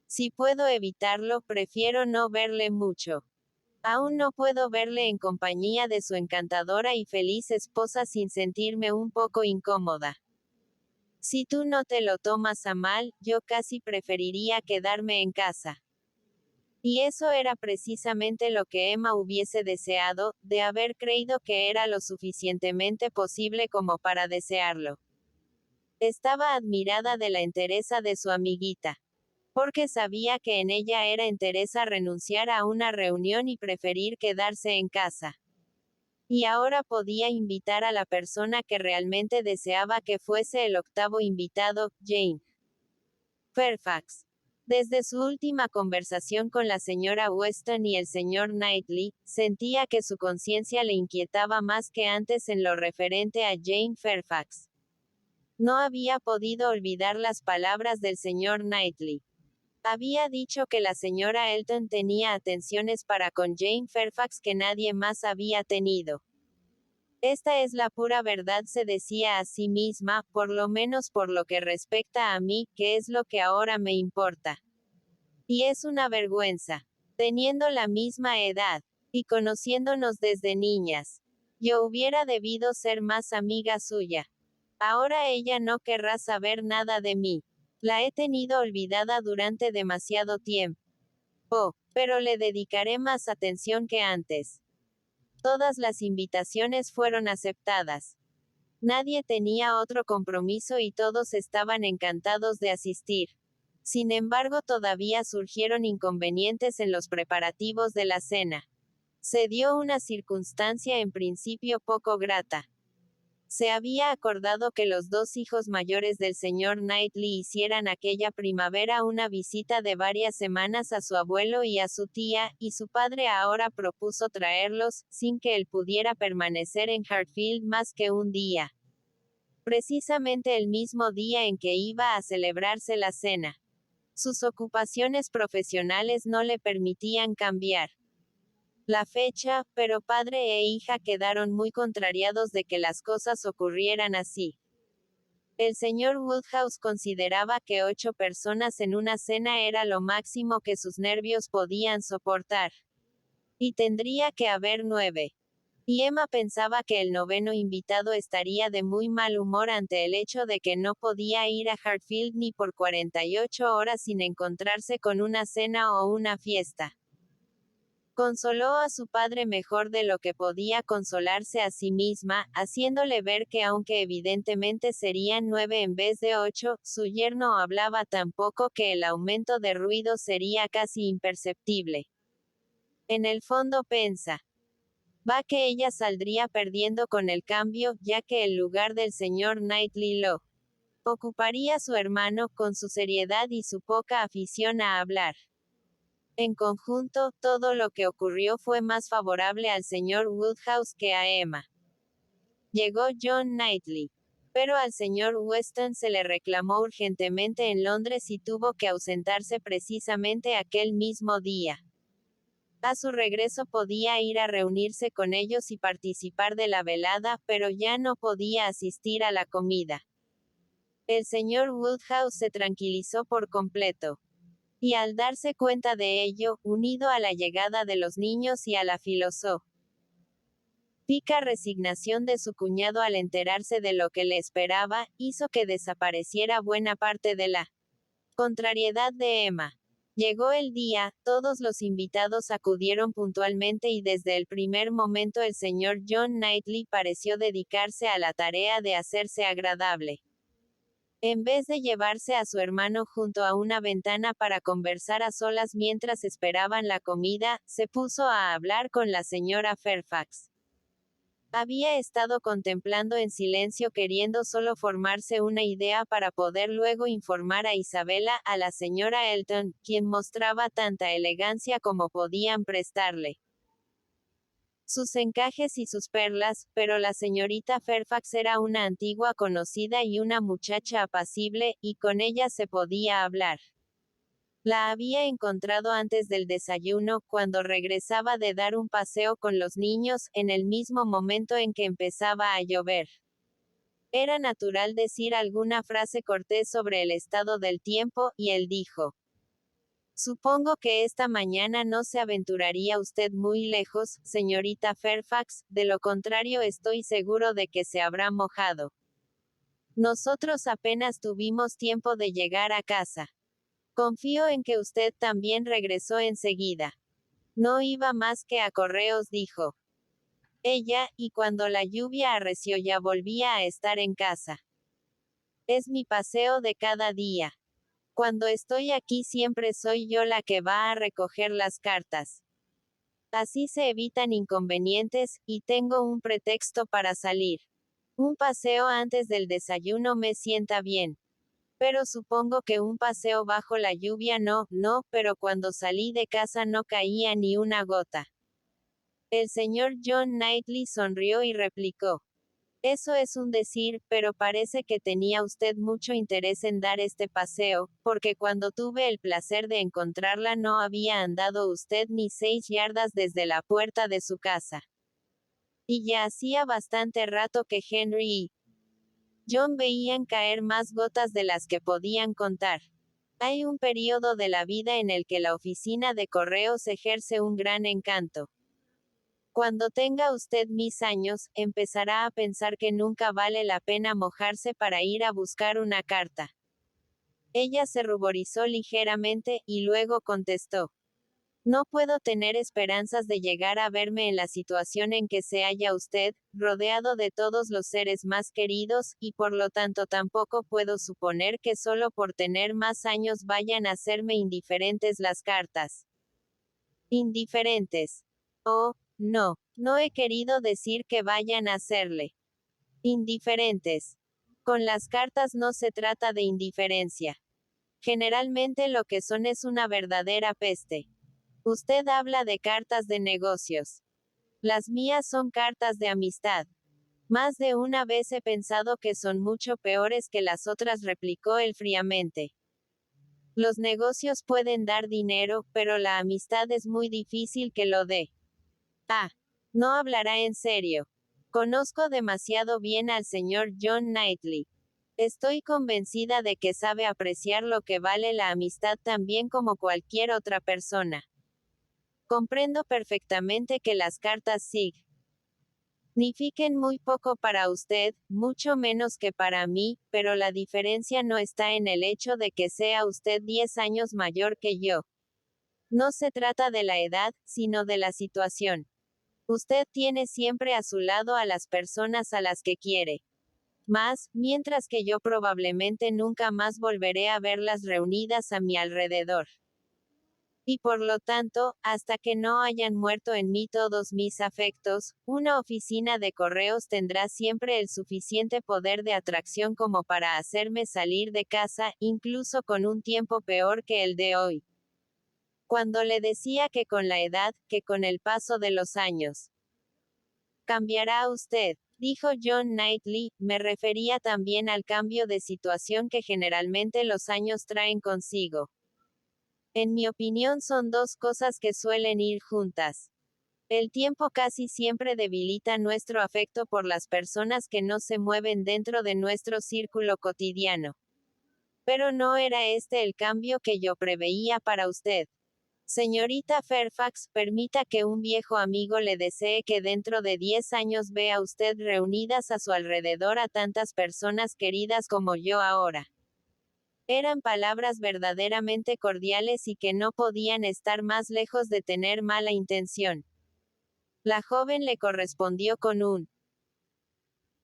Si puedo evitarlo, prefiero no verle mucho. Aún no puedo verle en compañía de su encantadora y feliz esposa sin sentirme un poco incómoda. Si tú no te lo tomas a mal, yo casi preferiría quedarme en casa. Y eso era precisamente lo que Emma hubiese deseado, de haber creído que era lo suficientemente posible como para desearlo. Estaba admirada de la entereza de su amiguita. Porque sabía que en ella era entereza renunciar a una reunión y preferir quedarse en casa. Y ahora podía invitar a la persona que realmente deseaba que fuese el octavo invitado, Jane Fairfax. Desde su última conversación con la señora Weston y el señor Knightley, sentía que su conciencia le inquietaba más que antes en lo referente a Jane Fairfax. No había podido olvidar las palabras del señor Knightley. Había dicho que la señora Elton tenía atenciones para con Jane Fairfax que nadie más había tenido. Esta es la pura verdad, se decía a sí misma, por lo menos por lo que respecta a mí, que es lo que ahora me importa. Y es una vergüenza. Teniendo la misma edad, y conociéndonos desde niñas, yo hubiera debido ser más amiga suya. Ahora ella no querrá saber nada de mí. La he tenido olvidada durante demasiado tiempo. Oh, pero le dedicaré más atención que antes. Todas las invitaciones fueron aceptadas. Nadie tenía otro compromiso y todos estaban encantados de asistir. Sin embargo, todavía surgieron inconvenientes en los preparativos de la cena. Se dio una circunstancia en principio poco grata. Se había acordado que los dos hijos mayores del señor Knightley hicieran aquella primavera una visita de varias semanas a su abuelo y a su tía, y su padre ahora propuso traerlos, sin que él pudiera permanecer en Hartfield más que un día. Precisamente el mismo día en que iba a celebrarse la cena. Sus ocupaciones profesionales no le permitían cambiar la fecha, pero padre e hija quedaron muy contrariados de que las cosas ocurrieran así. El señor Woodhouse consideraba que 8 personas en una cena era lo máximo que sus nervios podían soportar. Y tendría que haber 9. Y Emma pensaba que el noveno invitado estaría de muy mal humor ante el hecho de que no podía ir a Hartfield ni por 48 horas sin encontrarse con una cena o una fiesta. Consoló a su padre mejor de lo que podía consolarse a sí misma, haciéndole ver que aunque evidentemente serían 9 en vez de 8, su yerno hablaba tan poco que el aumento de ruido sería casi imperceptible. En el fondo pensa, va que ella saldría perdiendo con el cambio, ya que el lugar del señor Knightley lo ocuparía su hermano, con su seriedad y su poca afición a hablar. En conjunto, todo lo que ocurrió fue más favorable al señor Woodhouse que a Emma. Llegó John Knightley. Pero al señor Weston se le reclamó urgentemente en Londres y tuvo que ausentarse precisamente aquel mismo día. A su regreso podía ir a reunirse con ellos y participar de la velada, pero ya no podía asistir a la comida. El señor Woodhouse se tranquilizó por completo. Y al darse cuenta de ello, unido a la llegada de los niños y a la filosófica resignación de su cuñado al enterarse de lo que le esperaba, hizo que desapareciera buena parte de la contrariedad de Emma. Llegó el día, todos los invitados acudieron puntualmente y desde el primer momento el señor John Knightley pareció dedicarse a la tarea de hacerse agradable. En vez de llevarse a su hermano junto a una ventana para conversar a solas mientras esperaban la comida, se puso a hablar con la señora Fairfax. Había estado contemplando en silencio queriendo solo formarse una idea para poder luego informar a Isabela, a la señora Elton, quien mostraba tanta elegancia como podían prestarle sus encajes y sus perlas, pero la señorita Fairfax era una antigua conocida y una muchacha apacible, y con ella se podía hablar. La había encontrado antes del desayuno, cuando regresaba de dar un paseo con los niños, en el mismo momento en que empezaba a llover. Era natural decir alguna frase cortés sobre el estado del tiempo, y él dijo: Supongo que esta mañana no se aventuraría usted muy lejos, señorita Fairfax, de lo contrario estoy seguro de que se habrá mojado. Nosotros apenas tuvimos tiempo de llegar a casa. Confío en que usted también regresó enseguida. No iba más que a correos, dijo ella, y cuando la lluvia arreció ya volvía a estar en casa. Es mi paseo de cada día. Cuando estoy aquí siempre soy yo la que va a recoger las cartas. Así se evitan inconvenientes, y tengo un pretexto para salir. Un paseo antes del desayuno me sienta bien. Pero supongo que un paseo bajo la lluvia no, pero cuando salí de casa no caía ni una gota. El señor John Knightley sonrió y replicó: Eso es un decir, pero parece que tenía usted mucho interés en dar este paseo, porque cuando tuve el placer de encontrarla no había andado usted ni 6 yardas desde la puerta de su casa. Y ya hacía bastante rato que Henry y John veían caer más gotas de las que podían contar. Hay un período de la vida en el que la oficina de correos ejerce un gran encanto. Cuando tenga usted mis años, empezará a pensar que nunca vale la pena mojarse para ir a buscar una carta. Ella se ruborizó ligeramente, y luego contestó: No puedo tener esperanzas de llegar a verme en la situación en que se halla usted, rodeado de todos los seres más queridos, y por lo tanto tampoco puedo suponer que solo por tener más años vayan a serme indiferentes las cartas. Indiferentes. Oh, no, no he querido decir que vayan a serle indiferentes. Con las cartas no se trata de indiferencia. Generalmente lo que son es una verdadera peste. Usted habla de cartas de negocios. Las mías son cartas de amistad. Más de una vez he pensado que son mucho peores que las otras, replicó él fríamente. Los negocios pueden dar dinero, pero la amistad es muy difícil que lo dé. Ah, no hablará en serio. Conozco demasiado bien al señor John Knightley. Estoy convencida de que sabe apreciar lo que vale la amistad tan bien como cualquier otra persona. Comprendo perfectamente que las cartas signifiquen muy poco para usted, mucho menos que para mí, pero la diferencia no está en el hecho de que sea usted 10 años mayor que yo. No se trata de la edad, sino de la situación. Usted tiene siempre a su lado a las personas a las que quiere. Más, mientras que yo probablemente nunca más volveré a verlas reunidas a mi alrededor. Y por lo tanto, hasta que no hayan muerto en mí todos mis afectos, una oficina de correos tendrá siempre el suficiente poder de atracción como para hacerme salir de casa, incluso con un tiempo peor que el de hoy. Cuando le decía que con la edad, que con el paso de los años, cambiará usted, dijo John Knightley, me refería también al cambio de situación que generalmente los años traen consigo. En mi opinión son dos cosas que suelen ir juntas. El tiempo casi siempre debilita nuestro afecto por las personas que no se mueven dentro de nuestro círculo cotidiano. Pero no era este el cambio que yo preveía para usted. Señorita Fairfax, permita que un viejo amigo le desee que dentro de 10 años vea usted reunidas a su alrededor a tantas personas queridas como yo ahora. Eran palabras verdaderamente cordiales y que no podían estar más lejos de tener mala intención. La joven le correspondió con un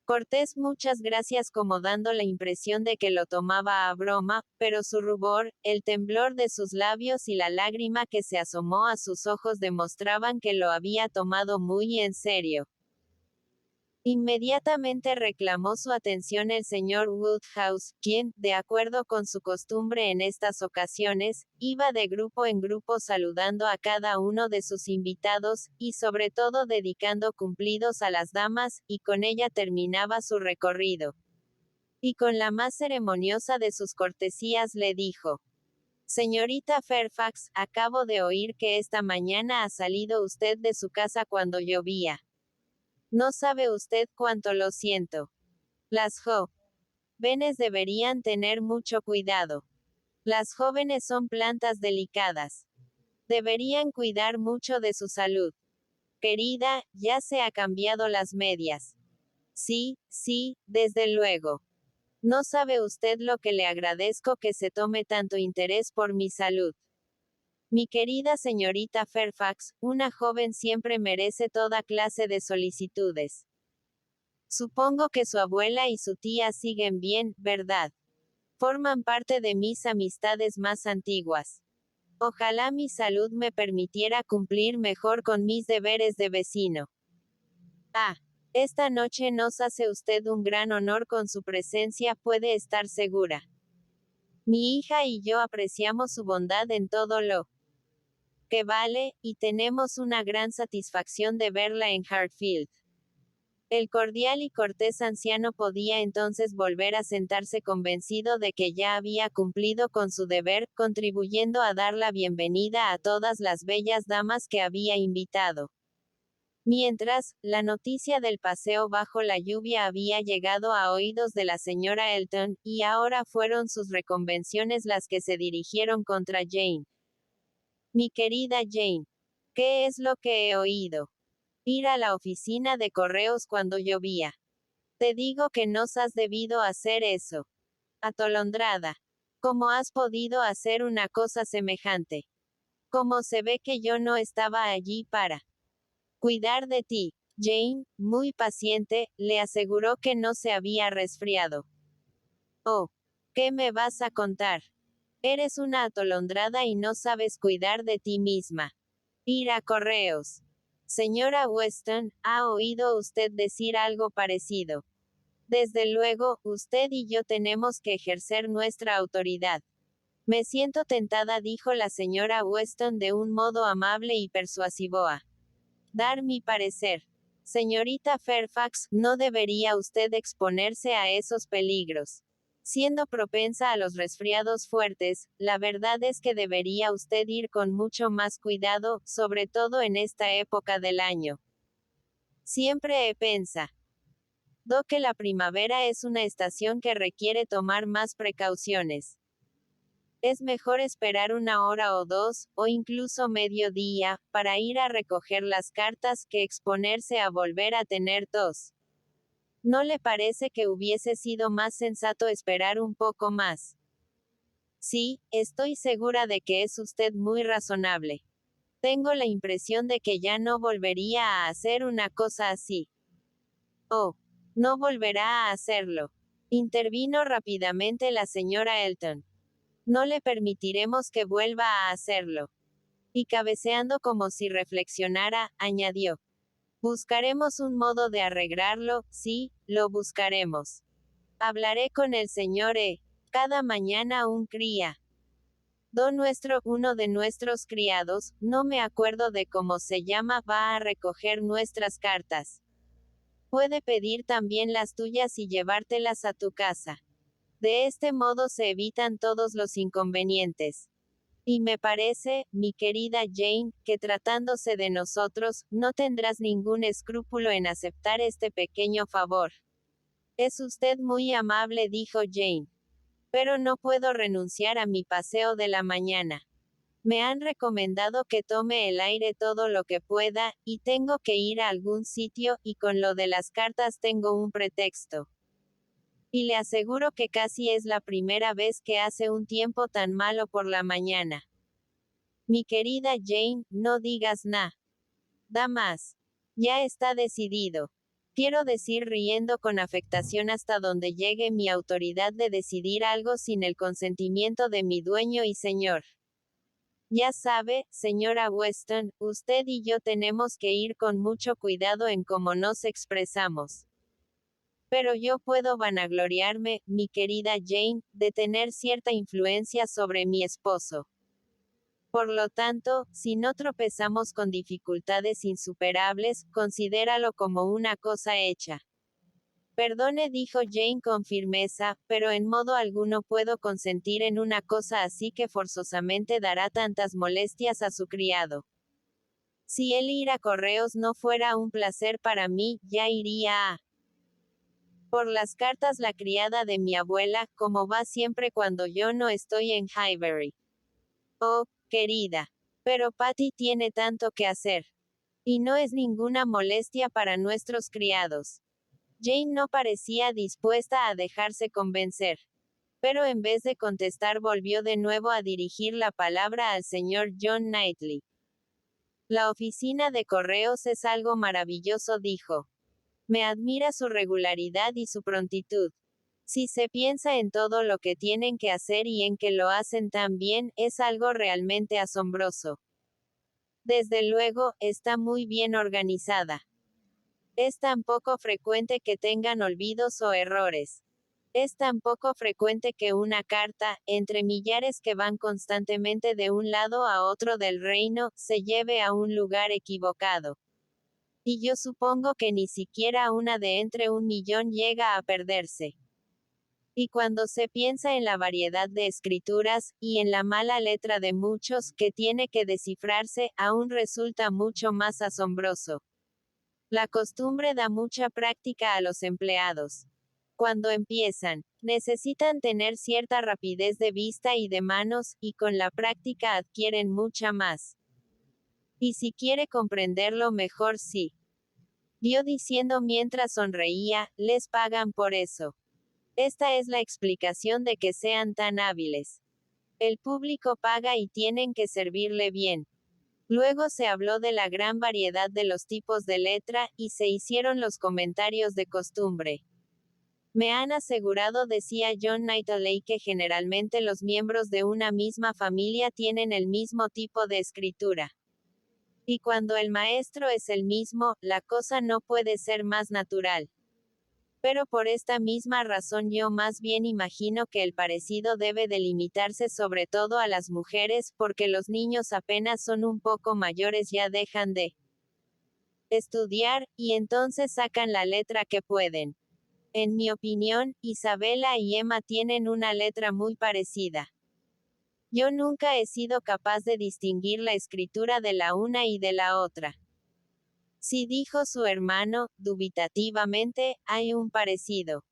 cortés muchas gracias, como dando la impresión de que lo tomaba a broma, pero su rubor, el temblor de sus labios y la lágrima que se asomó a sus ojos demostraban que lo había tomado muy en serio. Inmediatamente reclamó su atención el señor Woodhouse, quien, de acuerdo con su costumbre en estas ocasiones, iba de grupo en grupo saludando a cada uno de sus invitados, y sobre todo dedicando cumplidos a las damas, y con ella terminaba su recorrido. Y con la más ceremoniosa de sus cortesías le dijo: Señorita Fairfax, acabo de oír que esta mañana ha salido usted de su casa cuando llovía. No sabe usted cuánto lo siento. Las jóvenes deberían tener mucho cuidado. Las jóvenes son plantas delicadas. Deberían cuidar mucho de su salud. Querida, ya se ha cambiado las medias. Sí, sí, desde luego. No sabe usted lo que le agradezco que se tome tanto interés por mi salud. Mi querida señorita Fairfax, una joven siempre merece toda clase de solicitudes. Supongo que su abuela y su tía siguen bien, ¿verdad? Forman parte de mis amistades más antiguas. Ojalá mi salud me permitiera cumplir mejor con mis deberes de vecino. Ah, esta noche nos hace usted un gran honor con su presencia, puede estar segura. Mi hija y yo apreciamos su bondad en todo lo que vale, y tenemos una gran satisfacción de verla en Hartfield. El cordial y cortés anciano podía entonces volver a sentarse convencido de que ya había cumplido con su deber, contribuyendo a dar la bienvenida a todas las bellas damas que había invitado. Mientras, la noticia del paseo bajo la lluvia había llegado a oídos de la señora Elton, y ahora fueron sus reconvenciones las que se dirigieron contra Jane. Mi querida Jane, ¿qué es lo que he oído? Ir a la oficina de correos cuando llovía. Te digo que no has debido hacer eso. Atolondrada. ¿Cómo has podido hacer una cosa semejante? Como se ve que yo no estaba allí para cuidar de ti. Jane, muy paciente, le aseguró que no se había resfriado. Oh, ¿qué me vas a contar? Eres una atolondrada y no sabes cuidar de ti misma. Ir a correos. Señora Weston, ¿ha oído usted decir algo parecido? Desde luego, usted y yo tenemos que ejercer nuestra autoridad. Me siento tentada, dijo la señora Weston de un modo amable y persuasivo, a dar mi parecer. Señorita Fairfax, no debería usted exponerse a esos peligros. Siendo propensa a los resfriados fuertes, la verdad es que debería usted ir con mucho más cuidado, sobre todo en esta época del año. Siempre he pensado que la primavera es una estación que requiere tomar más precauciones. Es mejor esperar una hora o dos, o incluso medio día, para ir a recoger las cartas que exponerse a volver a tener tos. ¿No le parece que hubiese sido más sensato esperar un poco más? Sí, estoy segura de que es usted muy razonable. Tengo la impresión de que ya no volvería a hacer una cosa así. Oh, no volverá a hacerlo. Intervino rápidamente la señora Elton. No le permitiremos que vuelva a hacerlo. Y cabeceando como si reflexionara, añadió. Buscaremos un modo de arreglarlo, sí, lo buscaremos. Hablaré con el señor E. Cada mañana un cría. Uno de nuestros criados, no me acuerdo de cómo se llama, va a recoger nuestras cartas. Puede pedir también las tuyas y llevártelas a tu casa. De este modo se evitan todos los inconvenientes. Y me parece, mi querida Jane, que tratándose de nosotros, no tendrás ningún escrúpulo en aceptar este pequeño favor. Es usted muy amable, dijo Jane. Pero no puedo renunciar a mi paseo de la mañana. Me han recomendado que tome el aire todo lo que pueda, y tengo que ir a algún sitio, y con lo de las cartas tengo un pretexto. Y le aseguro que casi es la primera vez que hace un tiempo tan malo por la mañana. Mi querida Jane, no digas nada. Da más. Ya está decidido. Quiero decir riendo con afectación hasta donde llegue mi autoridad de decidir algo sin el consentimiento de mi dueño y señor. Ya sabe, señora Weston, usted y yo tenemos que ir con mucho cuidado en cómo nos expresamos. Pero yo puedo vanagloriarme, mi querida Jane, de tener cierta influencia sobre mi esposo. Por lo tanto, si no tropezamos con dificultades insuperables, considéralo como una cosa hecha. Perdone, dijo Jane con firmeza, pero en modo alguno puedo consentir en una cosa así que forzosamente dará tantas molestias a su criado. Si el ir a correos no fuera un placer para mí, ya iría a por las cartas la criada de mi abuela, como va siempre cuando yo no estoy en Highbury. Oh, querida. Pero Patty tiene tanto que hacer. Y no es ninguna molestia para nuestros criados. Jane no parecía dispuesta a dejarse convencer. Pero en vez de contestar volvió de nuevo a dirigir la palabra al señor John Knightley. La oficina de correos es algo maravilloso, dijo. Me admira su regularidad y su prontitud. Si se piensa en todo lo que tienen que hacer y en que lo hacen tan bien, es algo realmente asombroso. Desde luego, está muy bien organizada. Es tan poco frecuente que tengan olvidos o errores. Es tan poco frecuente que una carta, entre millares que van constantemente de un lado a otro del reino, se lleve a un lugar equivocado. Y yo supongo que ni siquiera una de entre 1.000.000 llega a perderse. Y cuando se piensa en la variedad de escrituras, y en la mala letra de muchos, que tiene que descifrarse, aún resulta mucho más asombroso. La costumbre da mucha práctica a los empleados. Cuando empiezan, necesitan tener cierta rapidez de vista y de manos, y con la práctica adquieren mucha más. Y si quiere comprenderlo mejor, sí. Vio diciendo mientras sonreía, les pagan por eso. Esta es la explicación de que sean tan hábiles. El público paga y tienen que servirle bien. Luego se habló de la gran variedad de los tipos de letra, y se hicieron los comentarios de costumbre. Me han asegurado, decía John Knightley, que generalmente los miembros de una misma familia tienen el mismo tipo de escritura. Y cuando el maestro es el mismo, la cosa no puede ser más natural. Pero por esta misma razón yo más bien imagino que el parecido debe delimitarse sobre todo a las mujeres, porque los niños apenas son un poco mayores ya dejan de estudiar, y entonces sacan la letra que pueden. En mi opinión, Isabela y Emma tienen una letra muy parecida. Yo nunca he sido capaz de distinguir la escritura de la una y de la otra. Sí, dijo su hermano, dubitativamente, hay un parecido.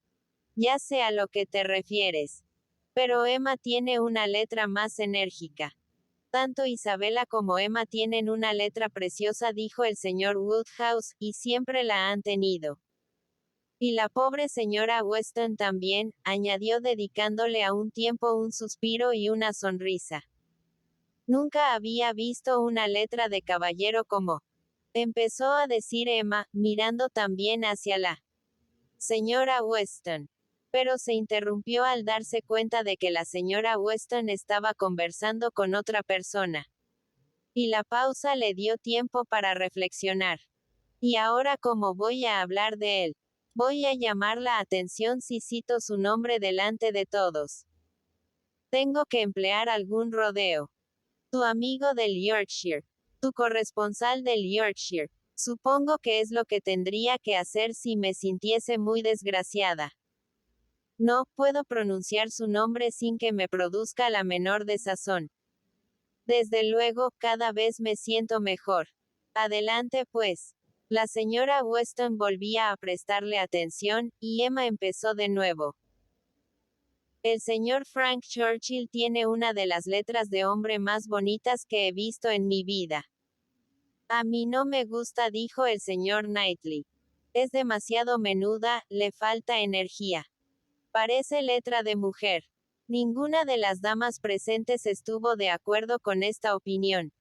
Ya sé a lo que te refieres. Pero Emma tiene una letra más enérgica. Tanto Isabela como Emma tienen una letra preciosa, dijo el señor Woodhouse, y siempre la han tenido. Y la pobre señora Weston también, añadió dedicándole a un tiempo un suspiro y una sonrisa. Nunca había visto una letra de caballero como. Empezó a decir Emma, mirando también hacia la señora Weston. Pero se interrumpió al darse cuenta de que la señora Weston estaba conversando con otra persona. Y la pausa le dio tiempo para reflexionar. ¿Y ahora cómo voy a hablar de él? Voy a llamar la atención si cito su nombre delante de todos. Tengo que emplear algún rodeo. Tu amigo del Yorkshire. Tu corresponsal del Yorkshire. Supongo que es lo que tendría que hacer si me sintiese muy desgraciada. No puedo pronunciar su nombre sin que me produzca la menor desazón. Desde luego, cada vez me siento mejor. Adelante pues. La señora Weston volvía a prestarle atención, y Emma empezó de nuevo. El señor Frank Churchill tiene una de las letras de hombre más bonitas que he visto en mi vida. A mí no me gusta, dijo el señor Knightley. Es demasiado menuda, le falta energía. Parece letra de mujer. Ninguna de las damas presentes estuvo de acuerdo con esta opinión.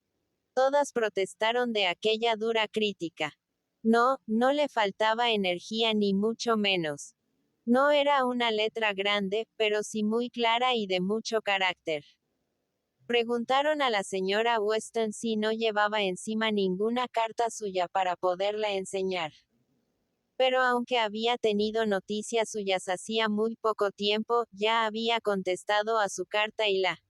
Todas protestaron de aquella dura crítica. No, no le faltaba energía ni mucho menos. No era una letra grande, pero sí muy clara y de mucho carácter. Preguntaron a la señora Weston si no llevaba encima ninguna carta suya para poderla enseñar. Pero aunque había tenido noticias suyas hacía muy poco tiempo, ya había contestado a su carta y la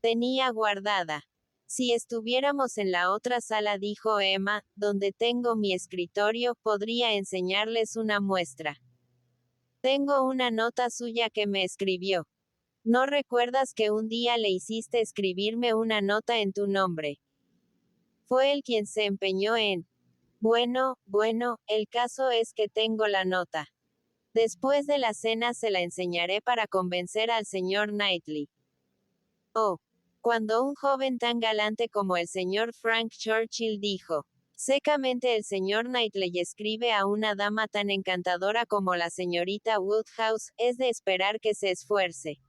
tenía guardada. Si estuviéramos en la otra sala, dijo Emma, donde tengo mi escritorio, podría enseñarles una muestra. Tengo una nota suya que me escribió. ¿No recuerdas que un día le hiciste escribirme una nota en tu nombre? Fue él quien se empeñó en. Bueno, el caso es que tengo la nota. Después de la cena se la enseñaré para convencer al señor Knightley. Oh. Cuando un joven tan galante como el señor Frank Churchill dijo secamente el señor Knightley escribe a una dama tan encantadora como la señorita Woodhouse, es de esperar que se esfuerce.